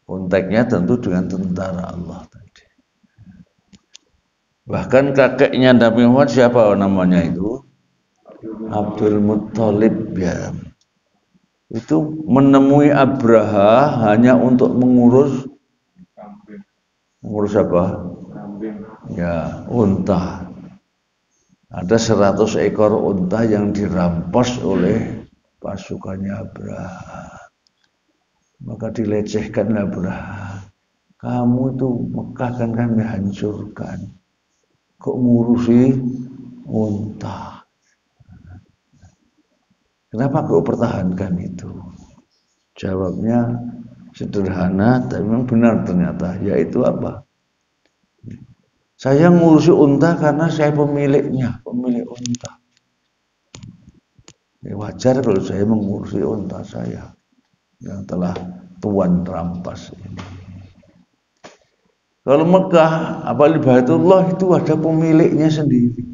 Konteksnya tentu dengan tentara Allah tadi. Bahkan kakeknya Nabi Muhammad siapa namanya itu? Abdul Muttalib ya. Itu menemui Abraha hanya untuk mengurus apa? Ya, unta. Ada 100 ekor unta yang dirampas oleh pasukannya Abraha. Maka dilecehkan Abraha. Kamu itu Mekah kan kami hancurkan. Kok ngurusi unta? Kenapa kau pertahankan itu? Jawabnya sederhana, tapi memang benar ternyata. Yaitu apa? Saya ngurusi unta karena saya pemiliknya, pemilik unta. Ya, wajar kalau saya mengurusi unta saya yang telah tuan rampas ini. Kalau Mekah, apalagi Baitullah itu ada pemiliknya sendiri.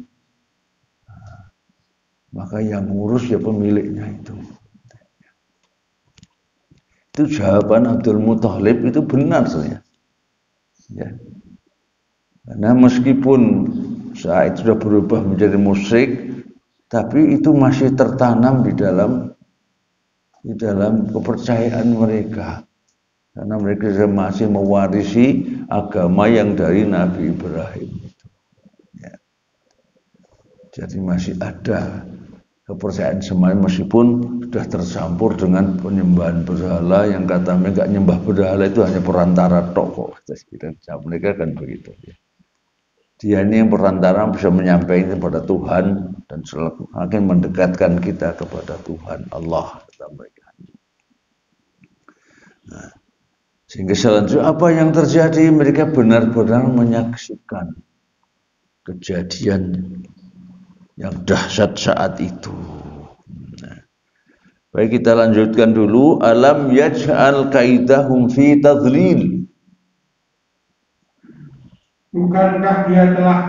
Maka yang ngurus ya pemiliknya itu. Itu jawaban Abdul Muttalib itu benar saja. Ya. Karena meskipun saat itu sudah berubah menjadi musyrik, tapi itu masih tertanam di dalam kepercayaan mereka. Karena mereka masih mewarisi agama yang dari Nabi Ibrahim itu. Ya. Jadi masih ada kepercayaan semacam meskipun sudah tercampur dengan penyembahan berhala yang katanya enggak nyembah berhala itu hanya perantara tok kok. Mereka kan begitu ya. Dia ini yang perantara bisa menyampaikan kepada Tuhan dan semakin mendekatkan kita kepada Tuhan Allah kata mereka. Nah, sehingga selanjutnya apa yang terjadi, mereka benar-benar menyaksikan kejadian yang dahsyat saat itu. Nah, baik kita lanjutkan dulu. Alam yaj'al kaidahum fi tadlil. Bukankah dia telah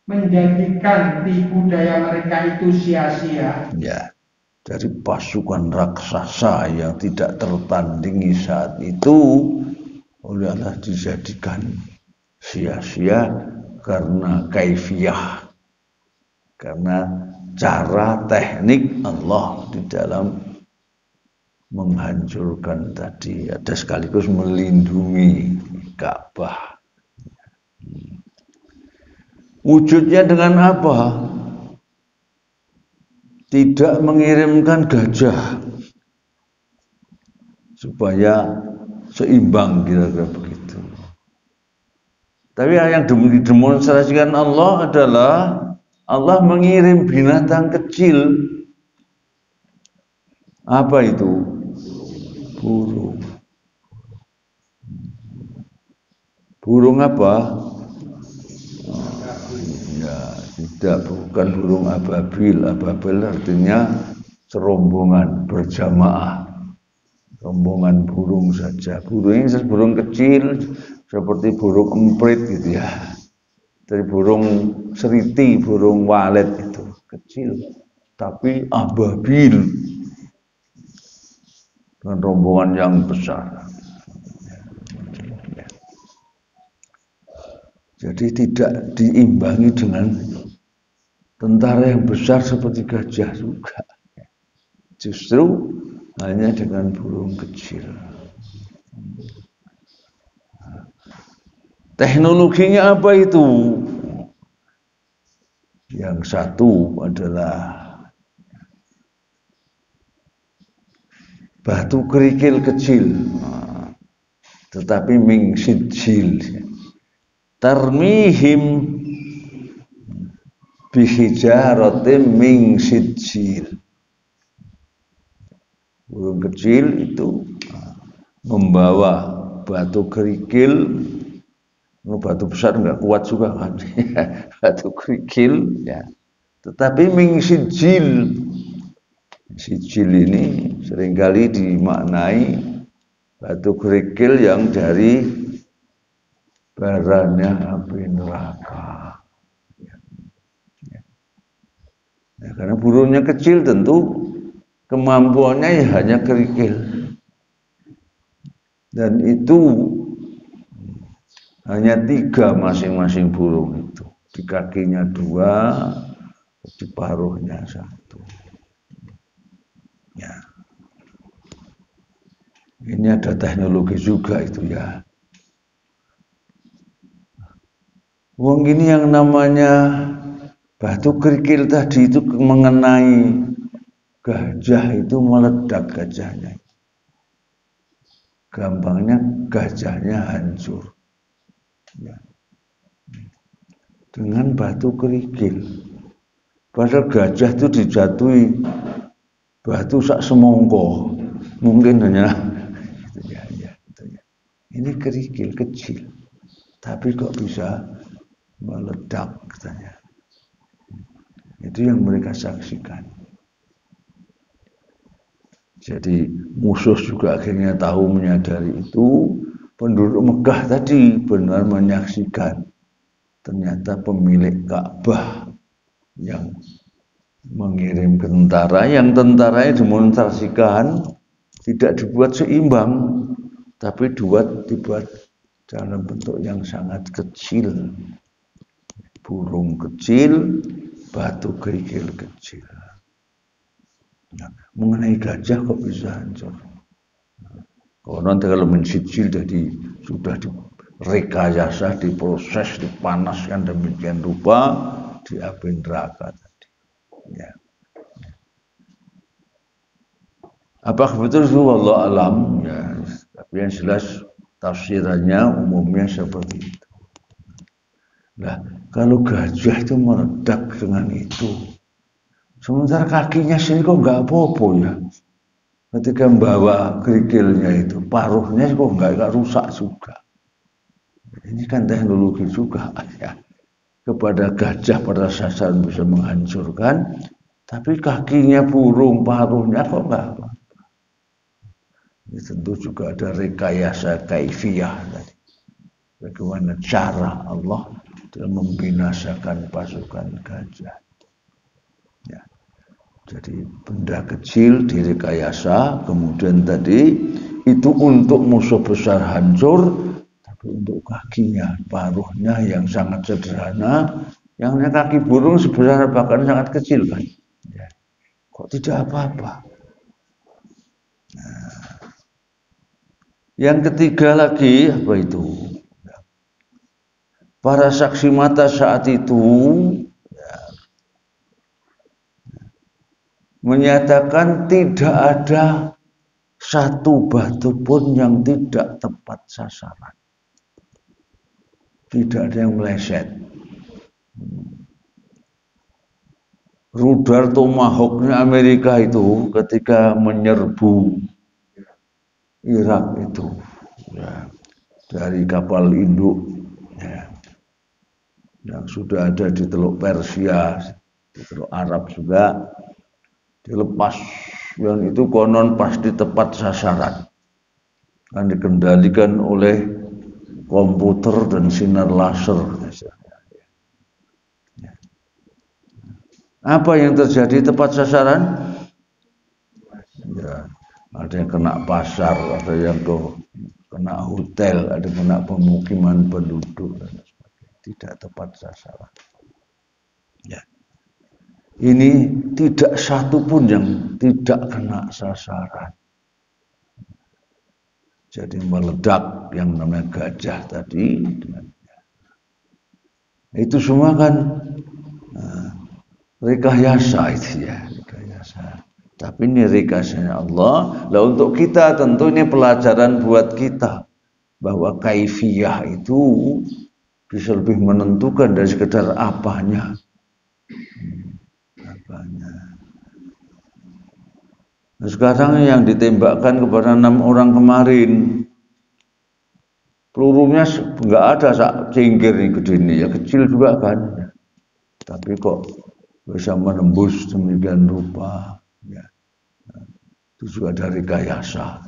menjadikan tipu daya mereka itu sia-sia? Ya, dari pasukan raksasa yang tidak tertandingi saat itu oleh Allah dijadikan sia-sia karena kaifiyah, karena cara teknik Allah di dalam menghancurkan tadi, ada sekaligus melindungi Ka'bah. Wujudnya dengan apa? Tidak mengirimkan gajah supaya seimbang kira-kira begitu. Tapi yang didemonstrasikan Allah adalah Allah mengirim binatang kecil. Apa itu? Burung. Burung apa? Tidak, bukan burung ababil. Ababil artinya serombongan berjamaah, rombongan burung saja. Burung ini burung kecil seperti burung emprit gitu ya, dari burung seriti, burung walet itu kecil, tapi ababil dengan rombongan yang besar. Jadi tidak diimbangi dengan tentara yang besar seperti gajah juga. Justru hanya dengan burung kecil. Teknologinya apa itu? Yang satu adalah batu kerikil kecil, tetapi min sijil. Tarmihim bihijaratin min sijil. Burung kecil itu membawa batu kerikil, batu besar enggak kuat juga kan. Batu kerikil ya. Tetapi min sijil Sijil ini seringkali dimaknai batu kerikil yang dari baranya api neraka. Ya, karena burungnya kecil tentu kemampuannya ya hanya kerikil. Dan itu hanya 3 masing-masing burung itu. Di kakinya 2, di paruhnya 1. Ya. Ini ada teknologi juga itu ya. Wong ini yang namanya batu kerikil tadi itu mengenai gajah itu meledak gajahnya. Gampangnya gajahnya hancur. Ya. Dengan batu kerikil. Padahal gajah itu dijatuhi batu sak semongko. Mungkin hanya ini kerikil kecil, tapi kok bisa meledak katanya. Itu yang mereka saksikan. Jadi musuh juga akhirnya tahu, menyadari itu. Penduduk Mekah tadi benar menyaksikan. Ternyata pemilik Ka'bah yang mengirim tentara, yang tentaranya demonstrasikan tidak dibuat seimbang. Tapi dibuat dalam bentuk yang sangat kecil. Burung kecil, batu kerikil kecil. Nah, mengenai gajah kok bisa hancur? Konon kalau mensijil jadi sudah direkayasa, diproses, dipanaskan demikian rupa di api neraka tadi. Ya. Apakah betul itu? Wallahu alam. Ya. Tapi yang jelas tafsirannya umumnya seperti itu. Nah, kalau gajah itu meledak dengan itu, sementara kakinya sendiri kok nggak apa-apa ya. Ketika membawa kerikilnya itu, paruhnya kok nggak rusak juga. Ini kan teknologi juga ya. Kepada gajah pada sasaran bisa menghancurkan, tapi kakinya burung, paruhnya kok nggak apa. Ini tentu juga ada rekayasa kaifiyah tadi. Bagaimana cara Allah dalam membinasakan pasukan gajah. Ya. Jadi benda kecil direkayasa, kemudian tadi itu untuk musuh besar hancur, tapi untuk kakinya, paruhnya yang sangat sederhana, yang kaki burung sebesar bahkan sangat kecil kan. Ya. Kok tidak apa-apa? Nah. Yang ketiga lagi apa itu? Para saksi mata saat itu ya, menyatakan tidak ada satu batu pun yang tidak tepat sasaran. Tidak ada yang meleset. Rudal Tomahawk-nya Amerika itu ketika menyerbu Irak itu ya, dari kapal induk ya, yang sudah ada di Teluk Persia, di Teluk Arab juga dilepas, yang itu konon pasti tepat sasaran, kan dikendalikan oleh komputer dan sinar laser. Apa yang terjadi tepat sasaran? Ya, ada yang kena pasar, ada yang kena hotel, ada yang kena pemukiman penduduk dan sebagainya. Tidak tepat sasaran. Ya. Ini tidak satu pun yang tidak kena sasaran. Jadi meledak yang namanya gajah tadi. Itu semua kan rekayasa itu ya, rekayasa. Tapi ini rekayasanya Allah. Lah untuk kita tentu ini pelajaran buat kita bahwa kaifiyah itu bisa lebih menentukan dari sekedar apanya. Nah, sekarang yang ditembakkan kepada 6 orang kemarin, pelurunya nggak ada sak cingkir nih gede ini, ya kecil juga kan. Tapi kok bisa menembus demikian rupa. Ya. itu juga dari rekayasa.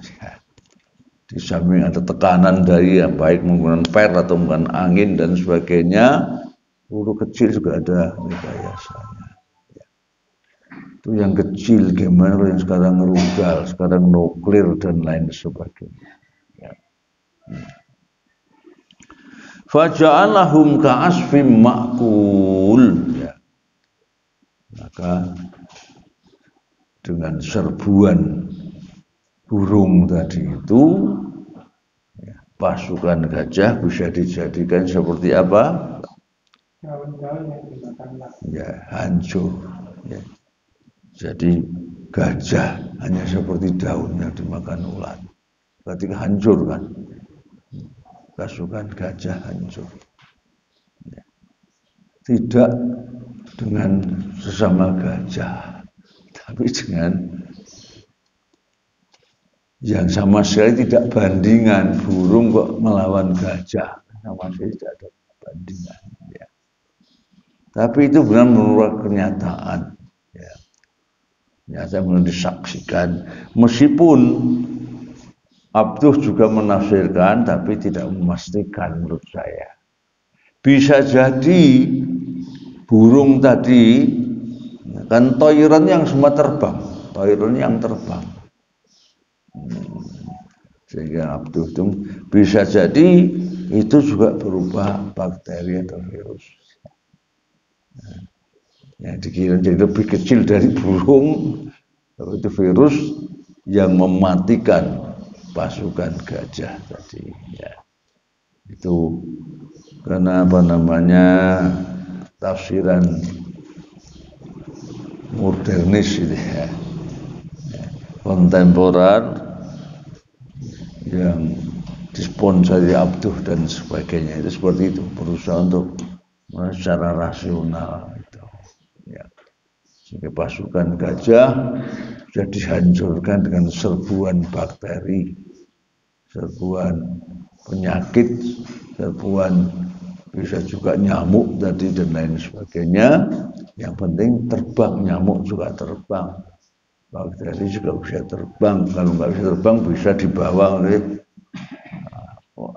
Di samping ada tekanan dari baik menggunakan per atau menggunakan angin dan sebagainya, peluru kecil juga ada rekayasanya. Itu yang kecil, gimana yang sekarang rudal, sekarang nuklir dan lain sebagainya. Ya. Faja'alahum ka'asfim ma'kul. Ya. Maka dengan serbuan burung tadi itu, ya, pasukan gajah bisa dijadikan seperti apa? Daun-daun yang dimakan ulat. Ya, hancur. Ya. Jadi gajah hanya seperti daun yang dimakan ulat. Berarti hancur kan? Pasukan gajah hancur. Ya. Tidak dengan sesama gajah, tapi dengan yang sama sekali tidak bandingan. Burung kok melawan gajah, sama sekali tidak ada bandingan. Ya. Tapi itu benar menurut kenyataan. Ya. Nyata benar disaksikan. Meskipun Abduh juga menafsirkan, tapi tidak memastikan menurut saya. Bisa jadi burung tadi kan toiran yang semua terbang, toiran yang terbang. Sehingga Abduh itu bisa jadi itu juga berupa bakteri atau virus. Yang dikira jadi lebih kecil dari burung, itu virus yang mematikan pasukan gajah tadi. Ya. Itu karena apa namanya tafsiran modernis itu ya. Kontemporer yang disponsori Abduh dan sebagainya itu seperti itu, berusaha untuk secara rasional itu ya. Sehingga pasukan gajah sudah dihancurkan dengan serbuan bakteri, serbuan penyakit, serbuan bisa juga nyamuk tadi dan lain sebagainya. Yang penting terbang, nyamuk juga terbang. Bakteri juga bisa terbang. Kalau nggak bisa terbang bisa dibawa oleh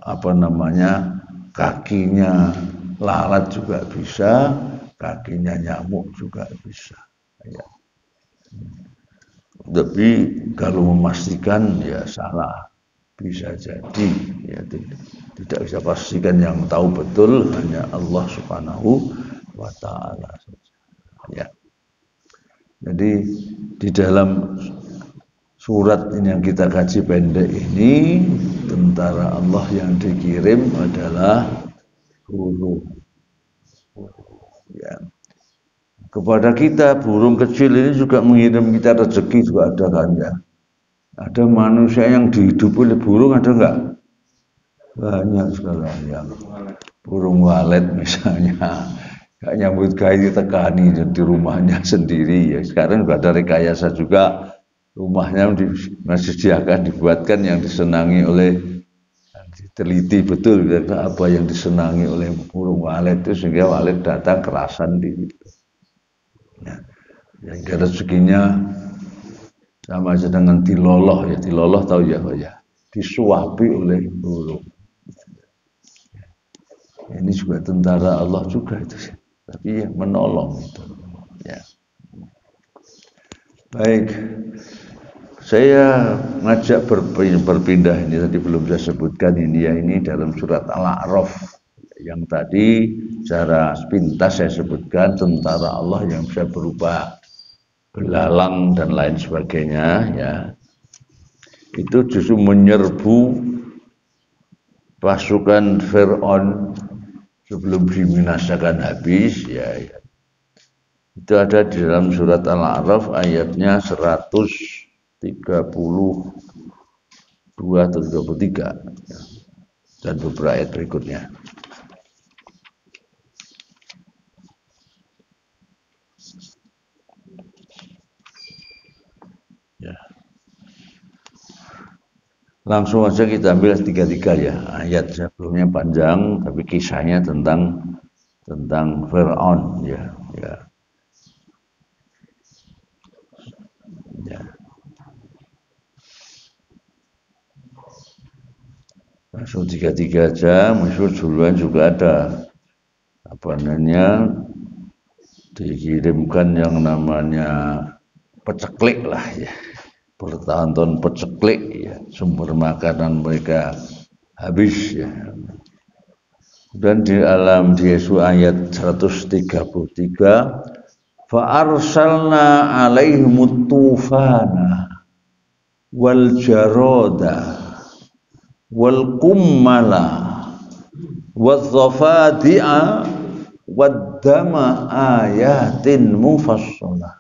apa namanya kakinya lalat juga bisa, kakinya nyamuk juga bisa. Ya. Tapi kalau memastikan ya salah, bisa jadi ya tidak bisa pastikan, yang tahu betul hanya Allah Subhanahu wa Ta'ala. Ya. Jadi di dalam surat ini yang kita kaji pendek ini, tentara Allah yang dikirim adalah burung. Ya. Kepada kita burung kecil ini juga mengirim kita rezeki juga ada kan ya. Ada manusia yang dihidupi oleh burung, ada enggak? Banyak sekali yang burung walet misalnya. Gak nyambut gawe tekani di rumahnya sendiri ya. Sekarang juga ada rekayasa juga, rumahnya disediakan, dibuatkan yang disenangi oleh, diteliti betul apa yang disenangi oleh burung walet itu sehingga walet datang kerasan di situ. Ya. Yang rezekinya sama aja dengan tiloloh ya, tiloloh tahu ya Pak ya, disuapi oleh burung. Ini juga tentara Allah juga itu. Tapi ya menolong itu. Ya. Baik, saya ngajak berpindah ini tadi belum saya sebutkan ini ya, ini dalam surat Al-A'raf yang tadi secara sepintas saya sebutkan tentara Allah yang bisa berupa belalang dan lain sebagainya ya. Itu justru menyerbu pasukan Fir'aun sebelum dibinasakan habis ya, ya. Itu ada di dalam surat Al-A'raf ayatnya 132 atau 33 ya. Dan beberapa ayat berikutnya. Ya. Langsung aja kita ambil 33 ya. Ayat sebelumnya panjang tapi kisahnya tentang Fir'aun ya, ya. Ya. Langsung 33 aja, masyhur duluan juga ada apa namanya dikirimkan yang namanya peceklik lah ya, bertahun-tahun peceklik ya, sumber makanan mereka habis ya. Dan di alam di Yesus ayat 133, fa arsalna alaihim tufana wal jarada wal kummala wal dhafadi'a wad dama ayatin mufassalah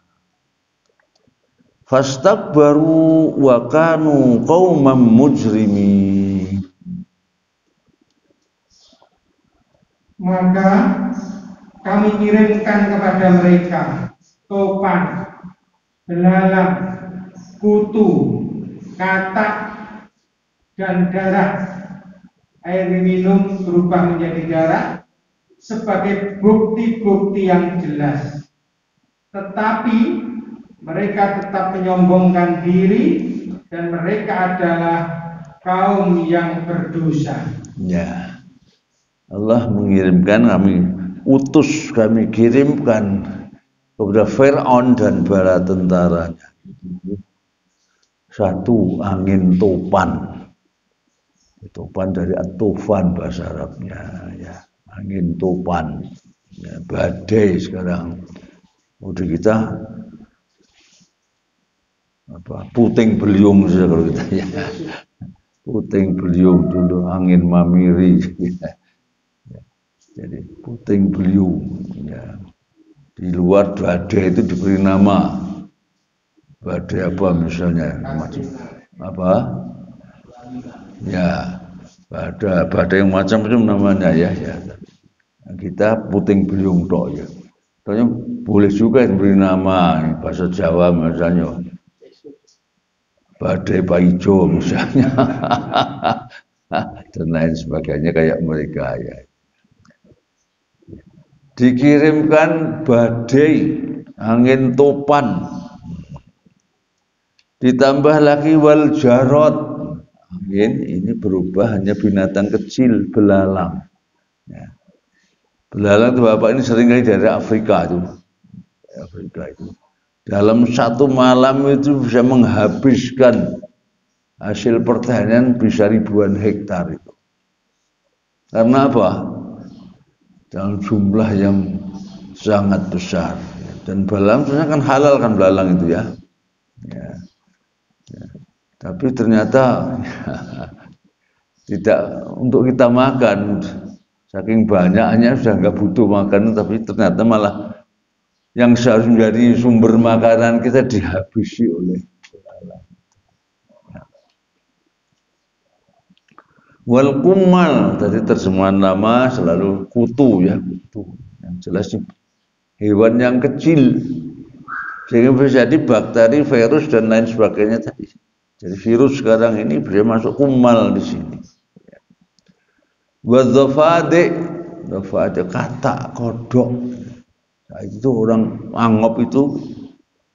fastakbaru wa kanu qauman mujrimin. Maka kami kirimkan kepada mereka topan, belalang, kutu, katak, dan darah. Air minum berubah menjadi darah sebagai bukti-bukti yang jelas. Tetapi mereka tetap menyombongkan diri dan mereka adalah kaum yang berdosa. Ya. Allah mengirimkan, kami kirimkan kepada Fir'aun dan bala tentaranya satu angin topan. Topan dari at-tufan bahasa Arabnya ya, angin topan ya, badai sekarang udah kita apa puting beliung saja kalau kita ya, puting beliung dulu angin mamiri ya. Jadi puting beliung ya. Di luar badai itu diberi nama badai apa misalnya macam apa ya, badai yang macam-macam namanya ya. Kita puting beliung tok ya. Soalnya boleh juga diberi nama bahasa Jawa misalnya badai paijo misalnya dan lain sebagainya kayak mereka ya. Dikirimkan badai angin topan, ditambah lagi wal jarod, angin ini berubah hanya binatang kecil belalang ya. Belalang itu bapak ini seringkali dari Afrika itu dalam satu malam itu bisa menghabiskan hasil pertanian bisa ribuan hektar itu. Karena apa? Dalam jumlah yang sangat besar dan belalang sebenarnya kan halal kan belalang itu ya. Tapi ternyata tidak untuk kita makan, saking banyaknya sudah nggak butuh makan, tapi ternyata malah yang seharusnya menjadi sumber makanan kita dihabisi oleh belalang. Wal kumal, tadi terjemahan nama selalu kutu ya, kutu. Yang jelas hewan yang kecil, sehingga bisa jadi bakteri, virus dan lain sebagainya tadi. Jadi virus sekarang ini bisa masuk kumal di sini. Wadzafade, dzafade katak, kodok. Nah, itu orang angop itu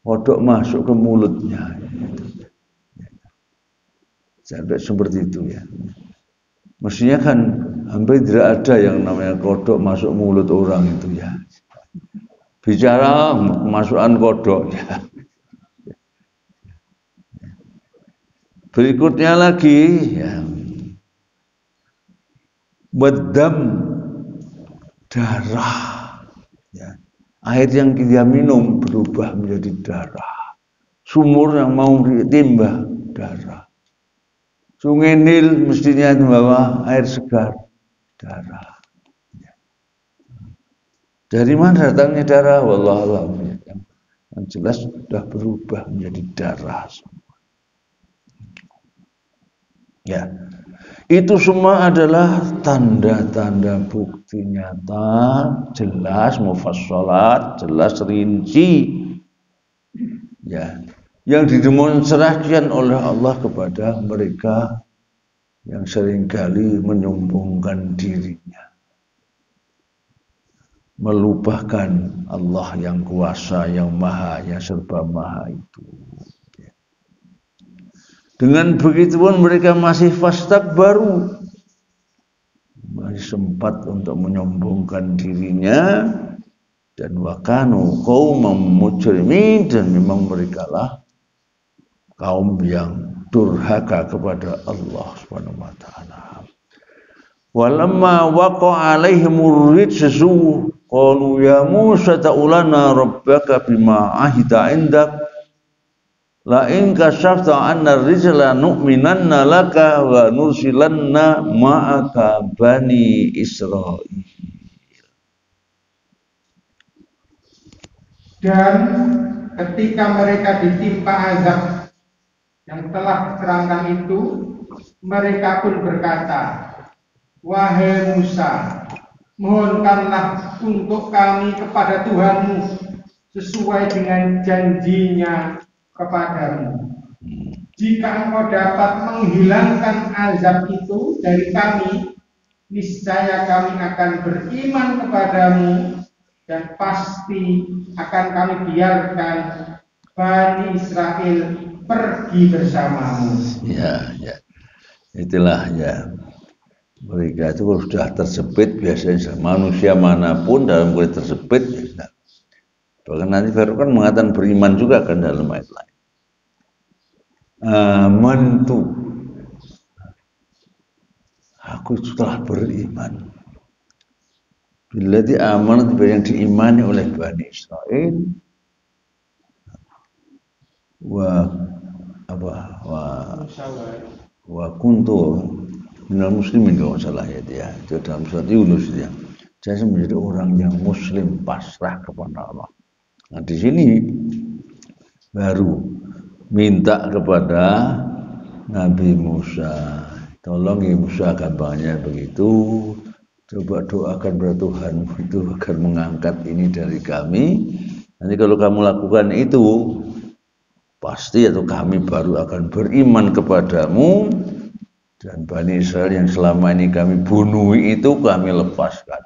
kodok masuk ke mulutnya. Sampai seperti itu ya. Mestinya kan hampir tidak ada yang namanya kodok masuk mulut orang itu ya. Bicara kemasukan kodok ya. Berikutnya lagi ya. Bedam darah ya. Air yang kita minum berubah menjadi darah. Sumur yang mau ditimbah darah. Sungai Nil mestinya membawa air segar, darah. Dari mana datangnya darah? Wallahualam. Yang jelas sudah berubah menjadi darah. Ya, itu semua adalah tanda-tanda bukti nyata, jelas, mufassalat, jelas rinci. Ya. Yang didemonstrasikan oleh Allah kepada mereka yang seringkali menyombongkan dirinya, melupakan Allah yang kuasa, yang maha, yang serba maha itu. Dengan begitu pun mereka masih fastakbaru, sempat untuk menyombongkan dirinya, dan wakanu qaumam mujrimin, dan memang merekalah kaum yang durhaka kepada Allah Subhanahu wa taala. Walamma waqa alaihimur rijsu qalu ya Musa ta'ulana rabbaka bima ahida indak la in kashafta 'anna rijla nu'minanna laka wa nursilanna ma'aka bani Israil. Dan ketika mereka ditimpa azab yang telah diterangkan itu, mereka pun berkata, wahai Musa, mohonkanlah untuk kami kepada Tuhanmu sesuai dengan janjinya kepadamu. Jika engkau dapat menghilangkan azab itu dari kami, niscaya kami akan beriman kepadamu, dan pasti akan kami biarkan Bani Israel pergi bersamamu. Ya, itulah ya. Mereka itu sudah tersebit, biasanya manusia manapun dalam kondisi tersebit. Ya. Bahkan nanti Fir'aun mengatakan beriman juga kan dalam ayat lain. Amantu, aku telah beriman. Bila amanat yang diimani oleh Bani Israel, wa kuntu minal muslimin, kalau salah ya dia. Itu dalam surat Yunus dia. Saya menjadi orang yang muslim pasrah kepada Allah. Nah di sini baru minta kepada Nabi Musa, tolong ya Musa, gampangnya begitu. Coba doakan kepada Tuhanmu itu agar mengangkat ini dari kami. Nanti kalau kamu lakukan itu, pasti atau kami baru akan beriman kepadamu, dan Bani Israel yang selama ini kami bunuh itu kami lepaskan,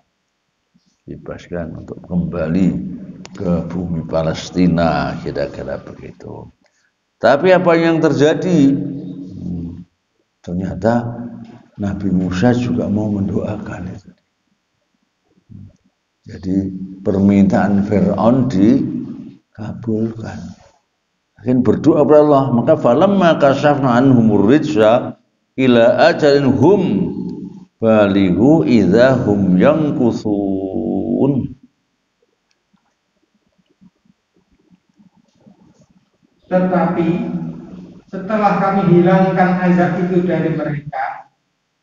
bebaskan untuk kembali ke bumi Palestina, kira-kira begitu. Tapi apa yang terjadi? Ternyata Nabi Musa juga mau mendoakan itu. Jadi permintaan Fir'aun dikabulkan. Akhirnya berdoa kepada Allah, maka falamma kashafna anhumur rijsa ila ajalin hum balighu idza hum yankusun. Tetapi setelah kami hilangkan azab itu dari mereka,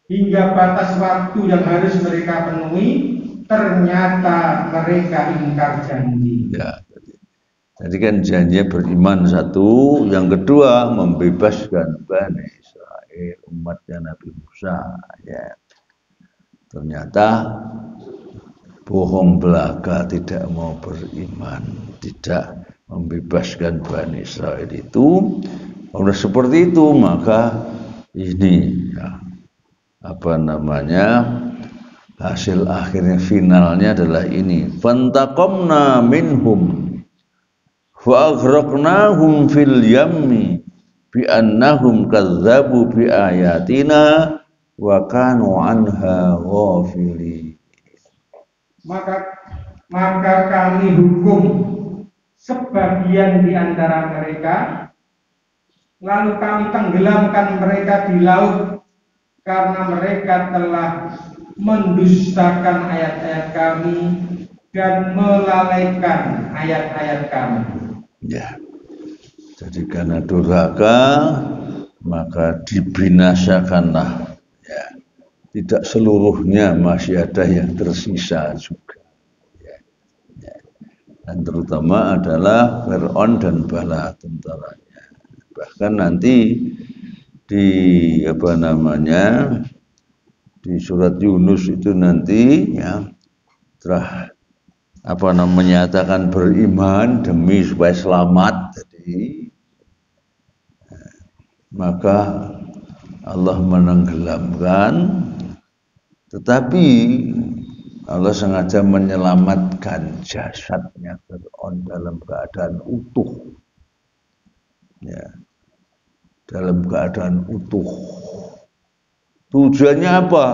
hingga batas waktu yang harus mereka penuhi, ternyata mereka ingkar janji. Ya, jadi kan janjinya beriman satu, yang kedua membebaskan Bani Israel, umatnya Nabi Musa. Ya, ternyata bohong belaka, tidak mau beriman, tidak membebaskan Bani Israel itu. Kalau seperti itu maka ini ya, hasil akhirnya finalnya adalah ini, fantaqamna minhum fa aghraqnahum fil yammi bi annahum kadzdzabu bi ayatina wa kanu anha ghafilin. Maka kami hukum sebagian di antara mereka, lalu kami tenggelamkan mereka di laut karena mereka telah mendustakan ayat-ayat kami dan melalaikan ayat-ayat kami. Ya, jadi karena durhaka maka dibinasakanlah. Ya, tidak seluruhnya, masih ada yang tersisa juga. Ya, ya. Dan terutama adalah Fir'aun dan bala tentaranya. Bahkan nanti di di surat Yunus itu nanti ya telah menyatakan beriman demi supaya selamat. Jadi maka Allah menenggelamkan, tetapi Allah sengaja menyelamatkan jasadnya Fir'aun dalam keadaan utuh. Ya, dalam keadaan utuh. Tujuannya apa?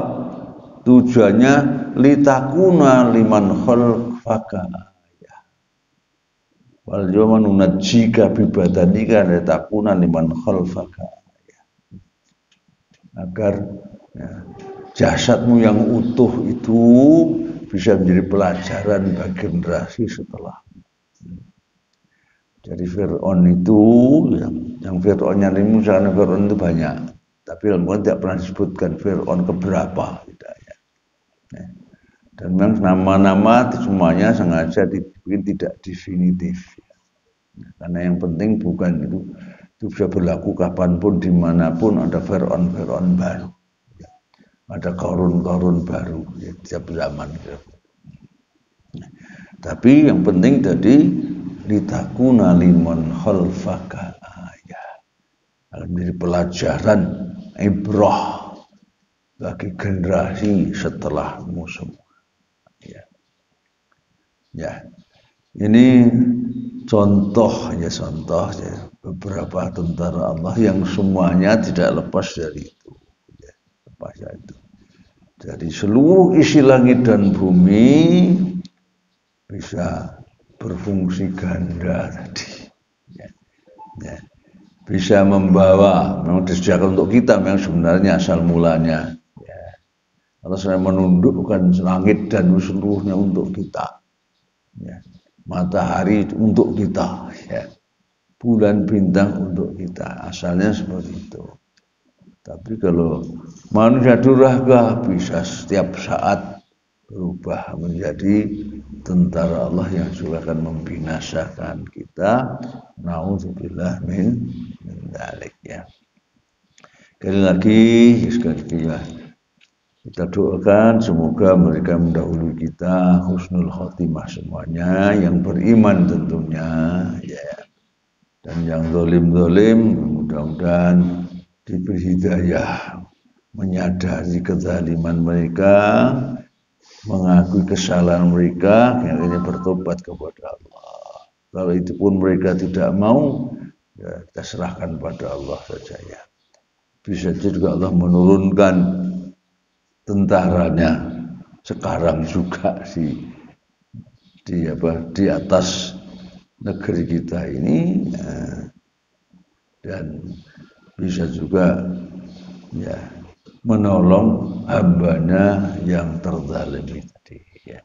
tujuannya litakuna liman khalfaka ayah. Wal yawma nunajjika bi badanika litakuna liman khalfaka ayah. Agar ya, jasadmu yang utuh itu bisa menjadi pelajaran bagi generasi setelah. Jadi Fir'aun itu yang Fir'aunnya Nabi Musa, Fir'aun itu banyak. Tapi Al-Quran tidak pernah disebutkan Fir'aun keberapa, tidak ya. Dan memang nama-nama semuanya sengaja dibikin tidak definitif. Karena yang penting bukan itu bisa berlaku kapanpun, dimanapun ada Fir'aun baru. Ada Qarun baru ya, tiap zaman. Tapi yang penting tadi litakuna liman khalfaka ayah. Menjadi pelajaran ibrah bagi generasi setelahmu semua. Ya. Ini contoh ya beberapa tentara Allah yang semuanya tidak lepas dari itu. Ya, lepas dari itu. Jadi seluruh isi langit dan bumi bisa berfungsi ganda tadi. Ya. Bisa membawa, memang disediakan untuk kita, memang sebenarnya asal mulanya. Ya. Allah saya menundukkan langit dan seluruhnya untuk kita. Ya. Matahari untuk kita, ya. Bulan bintang untuk kita, asalnya seperti itu. Tapi kalau manusia durhaka bisa setiap saat berubah menjadi tentara Allah yang juga akan membinasakan kita. Nauzubillah min dzalik ya. Sekali lagi ya. Kita doakan semoga mereka mendahului kita husnul khotimah semuanya, yang beriman tentunya ya. Dan yang zalim mudah-mudahan diberi hidayah menyadari kezaliman mereka, mengakui kesalahan mereka, akhirnya bertobat kepada Allah. Kalau itu pun mereka tidak mau, ya kita serahkan pada Allah saja ya. Bisa juga Allah menurunkan tentaranya sekarang juga di atas negeri kita ini ya. Dan bisa juga ya menolong hambanya yang terzalimi tadi ya.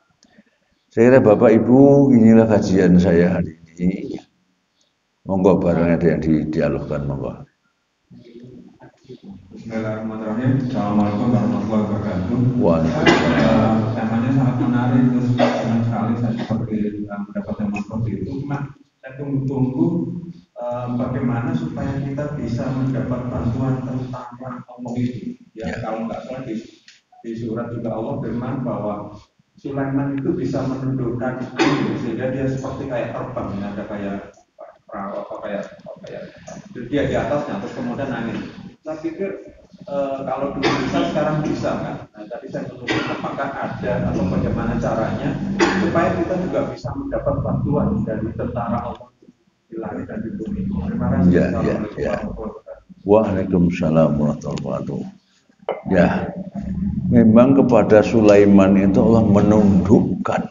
Saya kira Bapak Ibu, inilah kajian saya hari ini. Monggo barang ada yang didialogkan, monggo. Bismillahirrahmanirrahim. Assalamualaikum warahmatullahi wabarakatuh. Temanya sangat menarik, terus senang sekali saya seperti mendapat tema seperti itu. Cuma saya tunggu-tunggu bagaimana supaya kita bisa mendapat bantuan tentang Allah ini. Ya, kalau nggak salah di surat juga Allah firman bahwa Sulaiman itu bisa menundukkan angin sehingga dia seperti kayak terbang, ada kayak perahu kayak dia di atasnya terus kemudian angin. Saya pikir kalau dulu bisa sekarang bisa kan? Nah, tadi saya menurut apakah ada atau bagaimana caranya supaya kita juga bisa mendapat bantuan dari tentara Allah di langit dan di bumi. Terima kasih. Ya. Waalaikumsalam warahmatullahi wabarakatuh. Ya, memang kepada Sulaiman itu Allah menundukkan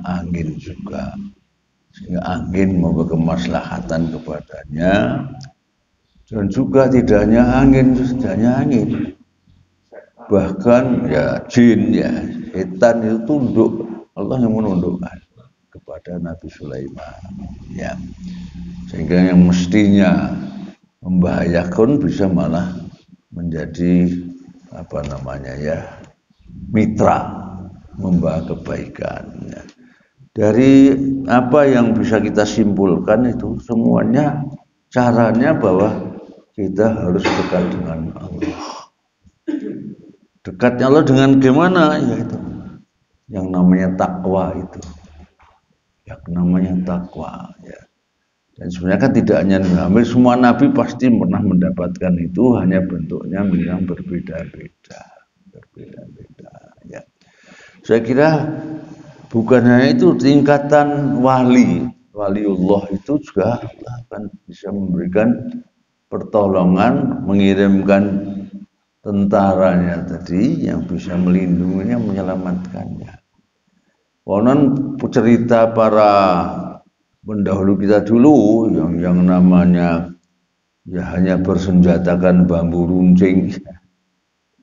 angin juga, sehingga angin membawa kemaslahatan kepadanya. Dan juga tidak hanya angin, bahkan ya jin ya setan itu tunduk, Allah yang menundukkan kepada Nabi Sulaiman ya, sehingga yang mestinya membahayakan bisa malah menjadi mitra, membawa kebaikan ya. Dari apa yang bisa kita simpulkan itu semuanya caranya bahwa kita harus dekat dengan Allah. Dekatnya Allah dengan gimana? Ya itu yang namanya takwa itu. Yang namanya takwa ya. Dan sebenarnya kan tidak hanya hampir semua nabi pasti pernah mendapatkan itu, hanya bentuknya memang berbeda-beda ya. Saya kira bukan hanya itu, tingkatan waliullah itu juga akan bisa memberikan pertolongan, mengirimkan tentaranya tadi yang bisa melindunginya, menyelamatkannya. Konon cerita para pendahulu kita dulu yang namanya ya hanya bersenjatakan bambu runcing,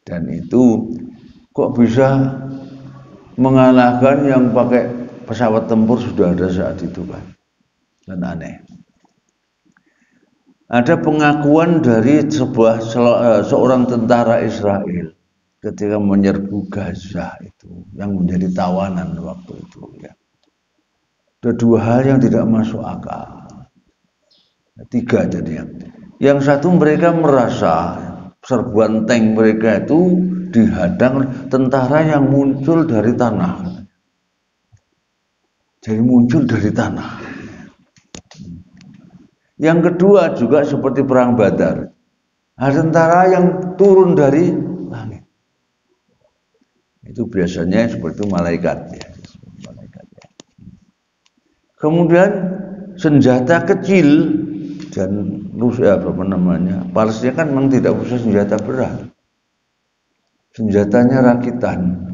dan itu kok bisa mengalahkan yang pakai pesawat tempur sudah ada saat itu kan. Dan aneh. Ada pengakuan dari seorang tentara Israel ketika menyerbu Gaza itu, yang menjadi tawanan waktu itu ya. Ada dua hal yang tidak masuk akal. Tiga jadinya. Yang satu, mereka merasa serbuan tank mereka itu dihadang tentara yang muncul dari tanah. Jadi muncul dari tanah. Yang kedua juga seperti perang Badar. Ada tentara yang turun dari langit. Itu biasanya seperti malaikat ya. Kemudian senjata kecil dan Rusia Palestina kan memang tidak punya senjata berat. Senjatanya rakitan.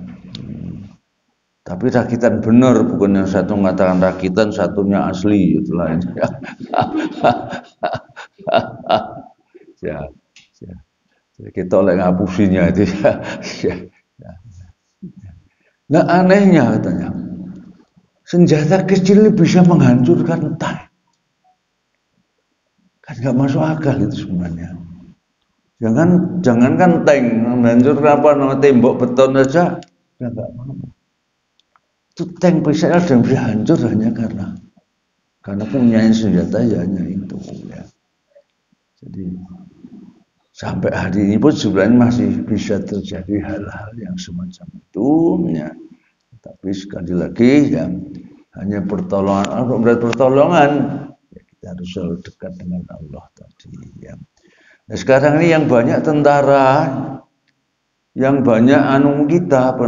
Tapi rakitan benar, bukan yang satu mengatakan rakitan, satunya asli, itu lain. Ya. Jadi kita oleh ngapusinya itu ya. Nah anehnya katanya, senjata kecil ini bisa menghancurkan tank. Kan nggak masuk akal itu sebenarnya. Jangankan tank, menghancurkan tembok beton aja, ya nggak mampu. Itu tank bisa dan bisa hancur hanya karena punya senjata ya hanya itu ya. Jadi sampai hari ini pun sebenarnya masih bisa terjadi hal-hal yang semacam itu ya. Tapi sekali lagi ya hanya pertolongan ya, kita harus selalu dekat dengan Allah tadi ya. Nah, sekarang ini yang banyak tentara, yang banyak kita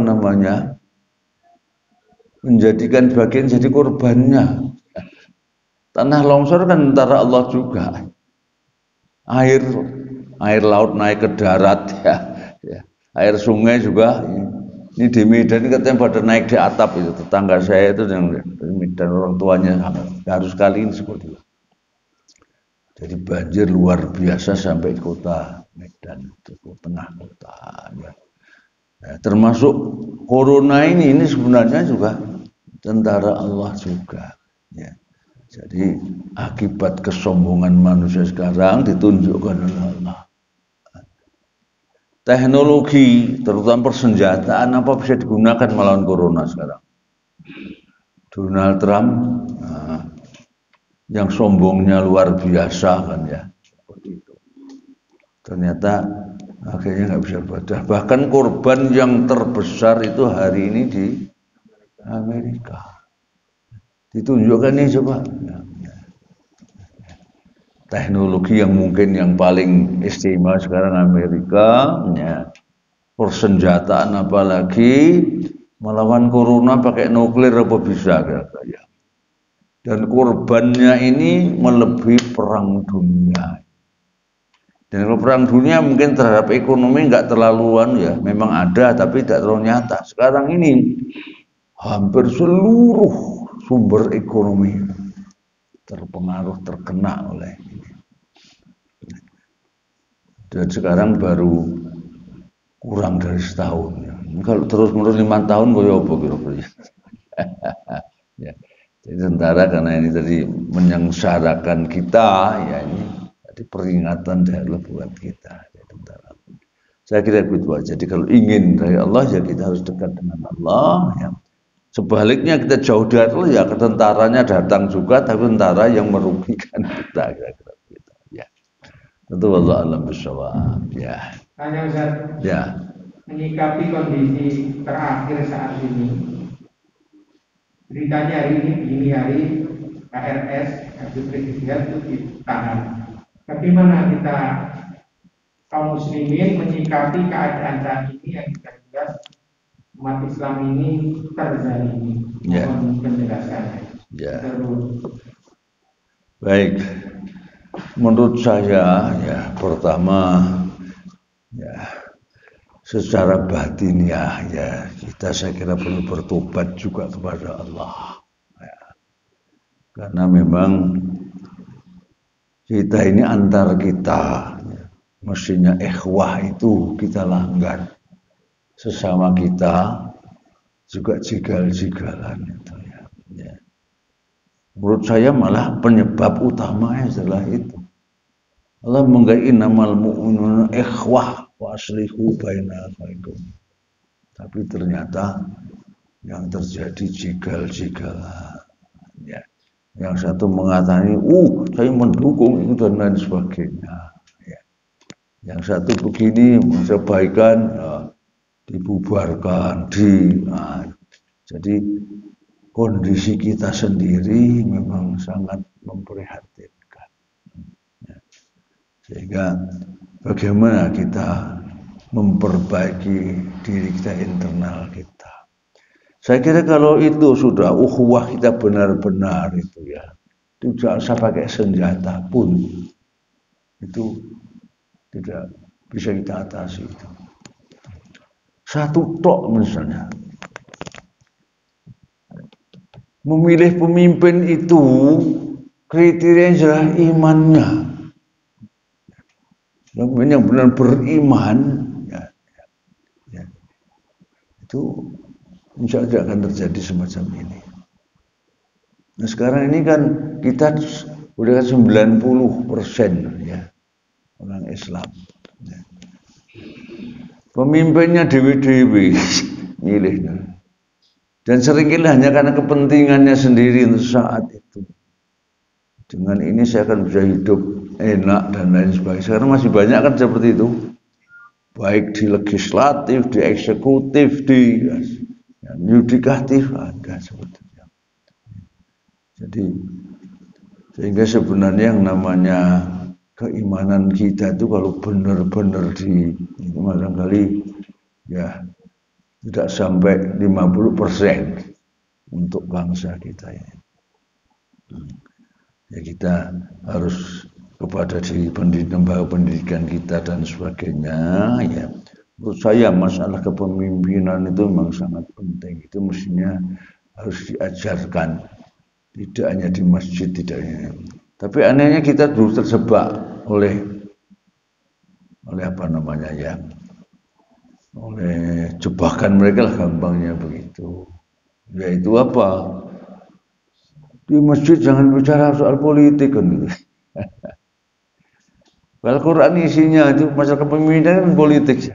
menjadikan bagian jadi korbannya. Tanah longsor kan tentara Allah juga. Air laut naik ke darat ya. Air sungai juga. Ini di Medan katanya pada naik di atap itu. Tetangga saya itu yang di Medan, orang tuanya harus kali ini seperti itu. Jadi banjir luar biasa sampai kota Medan, ke tengah kota ya. Nah, termasuk corona ini sebenarnya juga tentara Allah juga ya. Jadi akibat kesombongan manusia sekarang ditunjukkan oleh Allah. Teknologi terutama persenjataan apa bisa digunakan melawan corona sekarang. Donald Trump yang sombongnya luar biasa kan ya, seperti itu. Ternyata akhirnya nggak bisa baca. Bahkan korban yang terbesar itu hari ini di Amerika. Ditunjukkan nih coba. Teknologi yang mungkin yang paling istimewa sekarang Amerika, ya. Persenjataan apalagi melawan corona pakai nuklir apa bisa kira-kira. Dan korbannya ini melebihi perang dunia. Dan kalau perang dunia mungkin terhadap ekonomi nggak terlaluan ya, memang ada tapi tidak terlalu nyata. Sekarang ini hampir seluruh sumber ekonomi terpengaruh, terkena oleh ini. Dan sekarang baru kurang dari setahun ya. Kalau terus-menerus 5 tahun kaya apa kira-kira. Ya. Jadi tentara karena ini tadi menyengsarakan kita ya, ini jadi peringatan dari Allah buat kita ya, tentara. Saya kira begitu aja. Jadi kalau ingin dari Allah ya kita harus dekat dengan Allah ya. Sebaliknya kita jauh dari Allah ya, tentaranya datang juga tapi tentara yang merugikan kita kira-kira gitu ya. Tentu Allah alam bisawab ya. Tanya Ustaz. Ya. Menyikapi kondisi terakhir saat ini. Beritanya hari ini dini hari KRS Habib Rizik itu ditahan. Bagaimana kita kaum muslimin menyikapi keadaan saat ini yang jelas umat Islam ini terzalimi? Mohon penjelasannya. Ya. Baik. Menurut saya ya pertama ya secara batiniah ya kita saya kira perlu bertobat juga kepada Allah ya. Karena memang kita ini antar kita ya. Mestinya ikhwah itu kita langgar sesama kita juga jigal-jigalan itu ya. Ya. Menurut saya malah penyebab utamanya adalah itu. Allah mengga'i namal mu'minuna ikhwah wa aslihu baina akhaikum. Tapi ternyata yang terjadi jigal-jigalan. Ya. Yang satu mengatakan, saya mendukung itu dan lain sebagainya. Ya. Yang satu begini, kebaikan dibubarkan, jadi kondisi kita sendiri memang sangat memprihatinkan. Sehingga bagaimana kita memperbaiki diri kita internal kita. Saya kira kalau itu sudah ukhuwah kita benar-benar itu ya, tidak usah pakai senjata pun itu tidak bisa kita atasi itu. Satu tok misalnya. Memilih pemimpin itu kriterianya adalah imannya. Yang benar beriman ya, itu insya Allah akan terjadi semacam ini. Nah sekarang ini kan kita udah 90% ya orang Islam ya. Pemimpinnya dewi-dewi milihnya dan seringkali hanya karena kepentingannya sendiri untuk saat itu. Dengan ini saya akan bisa hidup enak dan lain sebagainya. Sekarang masih banyak kan seperti itu, baik di legislatif, di eksekutif, di yudikatif ada sebetulnya. Jadi sehingga sebenarnya yang namanya keimanan kita itu kalau benar-benar di itu barangkali ya tidak sampai 50% untuk bangsa kita ini. Ya kita harus kepada diri pendidikan kita dan sebagainya ya. Menurut saya masalah kepemimpinan itu memang sangat penting. Itu mestinya harus diajarkan, tidak hanya di masjid, tidak hanya. Tapi anehnya kita dulu terjebak oleh apa namanya ya, oleh jebakan mereka lah gampangnya begitu. Yaitu apa? Di masjid jangan bicara soal politik kan gitu. Al-Quran isinya itu masalah kepemimpinan kan politik.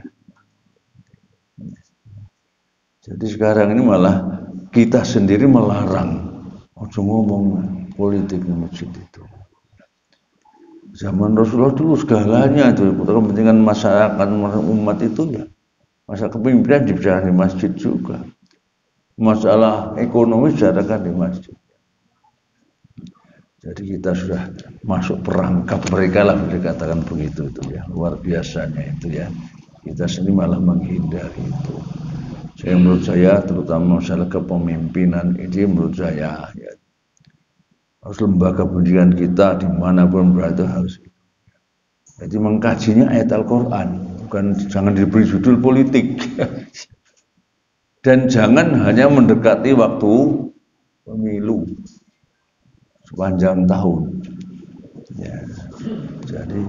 Jadi sekarang ini malah kita sendiri melarang ngomong politik di masjid itu. Zaman Rasulullah dulu segalanya itu kepentingan masyarakat umat itu ya. Masalah kepemimpinan dibicarakan di masjid juga. Masalah ekonomi dibicarakan di masjid. Jadi kita sudah masuk perangkap mereka lah dikatakan begitu itu ya, luar biasanya itu ya. Kita sendiri malah menghindari itu. Menurut saya terutama masalah kepemimpinan ini menurut saya ya, harus lembaga pendidikan kita dimanapun berada harus. Jadi mengkajinya ayat Al-Quran, bukan jangan diberi judul politik. Dan jangan hanya mendekati waktu pemilu sepanjang tahun. Ya, jadi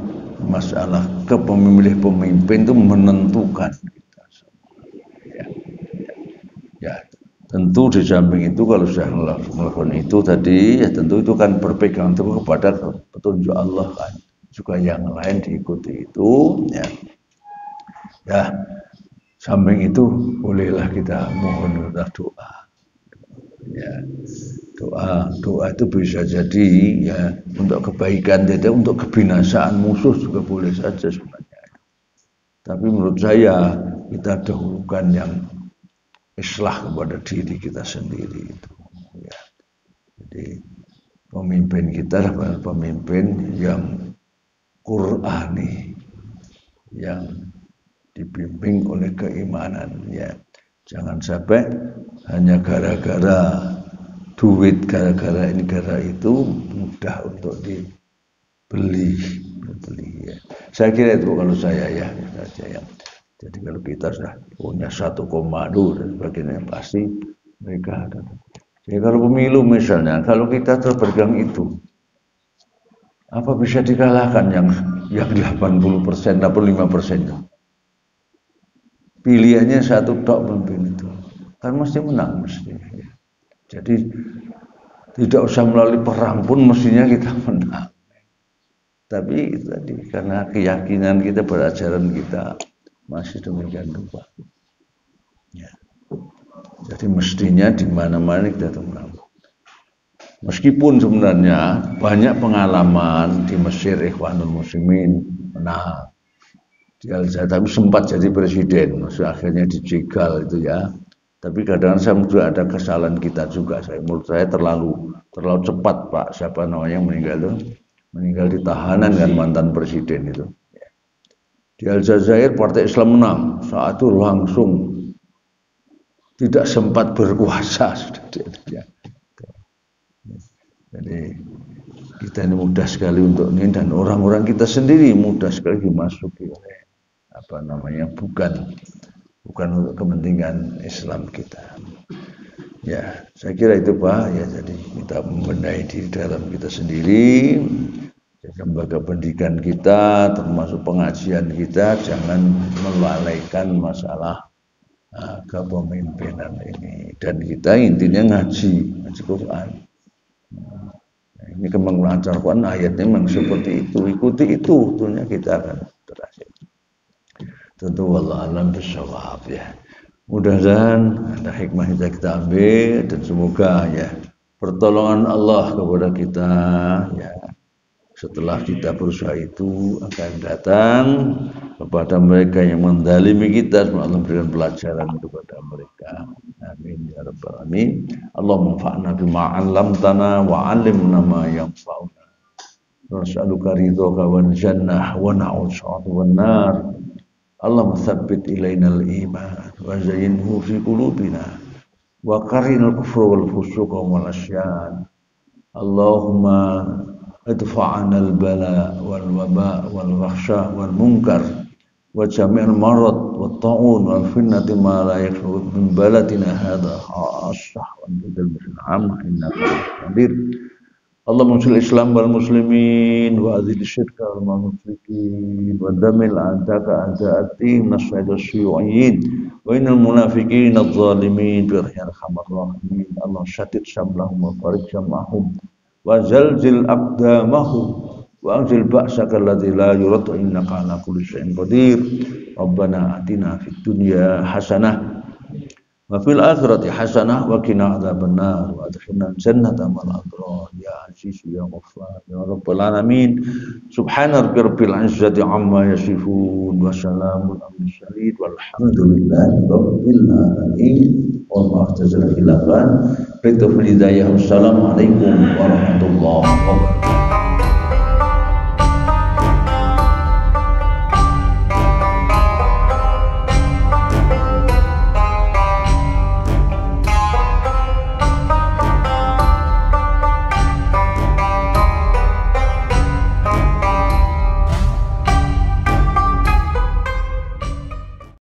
masalah kepemilihan pemimpin itu menentukan kita. Ya, tentu di samping itu kalau sudah melakukan itu tadi, ya tentu itu kan berpegang teguh kepada petunjuk Allah kan. Juga yang lain diikuti itu, ya. Ya, samping itu bolehlah kita mohon doa. Ya. Doa itu bisa jadi ya untuk kebaikan, tidak untuk kebinasaan musuh juga boleh saja sebenarnya. Tapi menurut saya kita dahulukan yang islah kepada diri kita sendiri itu. Ya. Jadi pemimpin kita adalah pemimpin yang Qur'ani, yang dibimbing oleh keimanan. Ya. Jangan sampai hanya gara-gara duit, gara-gara ini, gara itu mudah untuk dibeli ya. Saya kira itu kalau saya ya. Jadi kalau kita sudah punya satu komando dan sebagainya pasti mereka ada. Jadi kalau pemilu misalnya, kalau kita terpegang itu, apa bisa dikalahkan yang 80%, 85%? Pilihannya satu tok pemimpin itu, kan mesti menang mesti. Jadi tidak usah melalui perang pun mestinya kita menang. Tapi itu tadi karena keyakinan kita, pelajaran kita masih demikian rupa. Ya. Jadi mestinya di mana-mana kita menang. Meskipun sebenarnya banyak pengalaman di Mesir Ikhwanul Muslimin menang. Di Aljazair tapi sempat jadi presiden, maksudnya akhirnya dijegal itu ya. Tapi kadang-kadang juga ada kesalahan kita juga. Menurut saya terlalu cepat Pak. Siapa namanya yang meninggal itu? Meninggal di tahanan kan mantan presiden itu. Di Aljazair Partai Islam menang, saat itu langsung tidak sempat berkuasa sudah dia. Jadi kita ini mudah sekali untuk ini dan orang-orang kita sendiri mudah sekali dimasuki oleh bukan untuk kepentingan Islam kita. Ya, saya kira itu Pak. Ya, jadi kita membenahi diri dalam kita sendiri. Lembaga pendidikan kita, termasuk pengajian kita, jangan melalaikan masalah kepemimpinan ini. Dan kita intinya ngaji Quran. Ini kembang lancar Quran ayatnya memang seperti itu, ikuti itu, tentunya kita akan berhasil. Tentu wallahu a'lam bishawab ya. Mudah-mudahan ada hikmah yang kita ambil dan semoga ya pertolongan Allah kepada kita ya. Setelah kita berusaha itu akan datang kepada mereka yang mendalimi kita, semoga Allah memberikan pelajaran kepada mereka. Amin ya rabbal alamin. Allahumma anfa'na bima 'allamtana wa 'allimna ma yanfa'una. Nas'aluka ridhaka wal jannah wa na'udzuka wan nar. Allahumma tsabbit ilaina al-iman wa zayyinhu fi qulubina wa qarinal kufra wal fusuqa wal 'isyan. Allahumma ادفعنا البلاء والوباء والوحشاء والمنكر وجميع المرض والطاعون والفتنة ما لا يخلو من بلدنا هذا خاصة وانت العامة إنك قدير. اللهم انصر الإسلام والمسلمين وأذل الشرك والمشركين ودمر أعداءك أعداء الدين من الصعيد الشيوعيين وإن المنافقين الظالمين برحمتك أرحم الراحمين. اللهم شتت شملهم وفرج جمعهم وزلزل أقدامهم وأنزل بأسك الذي لا يرد إنك على كل شيء قدير. ربنا آتنا في الدنيا حسنة وفي الآخرة حسنة وقنا عذاب النار وأدخلنا الجنة مع الأبرار يا عزيز يا غفار يا رب العالمين. سبحان رب العزة عما يصفون وسلام على المرسلين والحمد لله رب العالمين. والله جزاك خلافا. Assalamualaikum warahmatullahi wabarakatuh.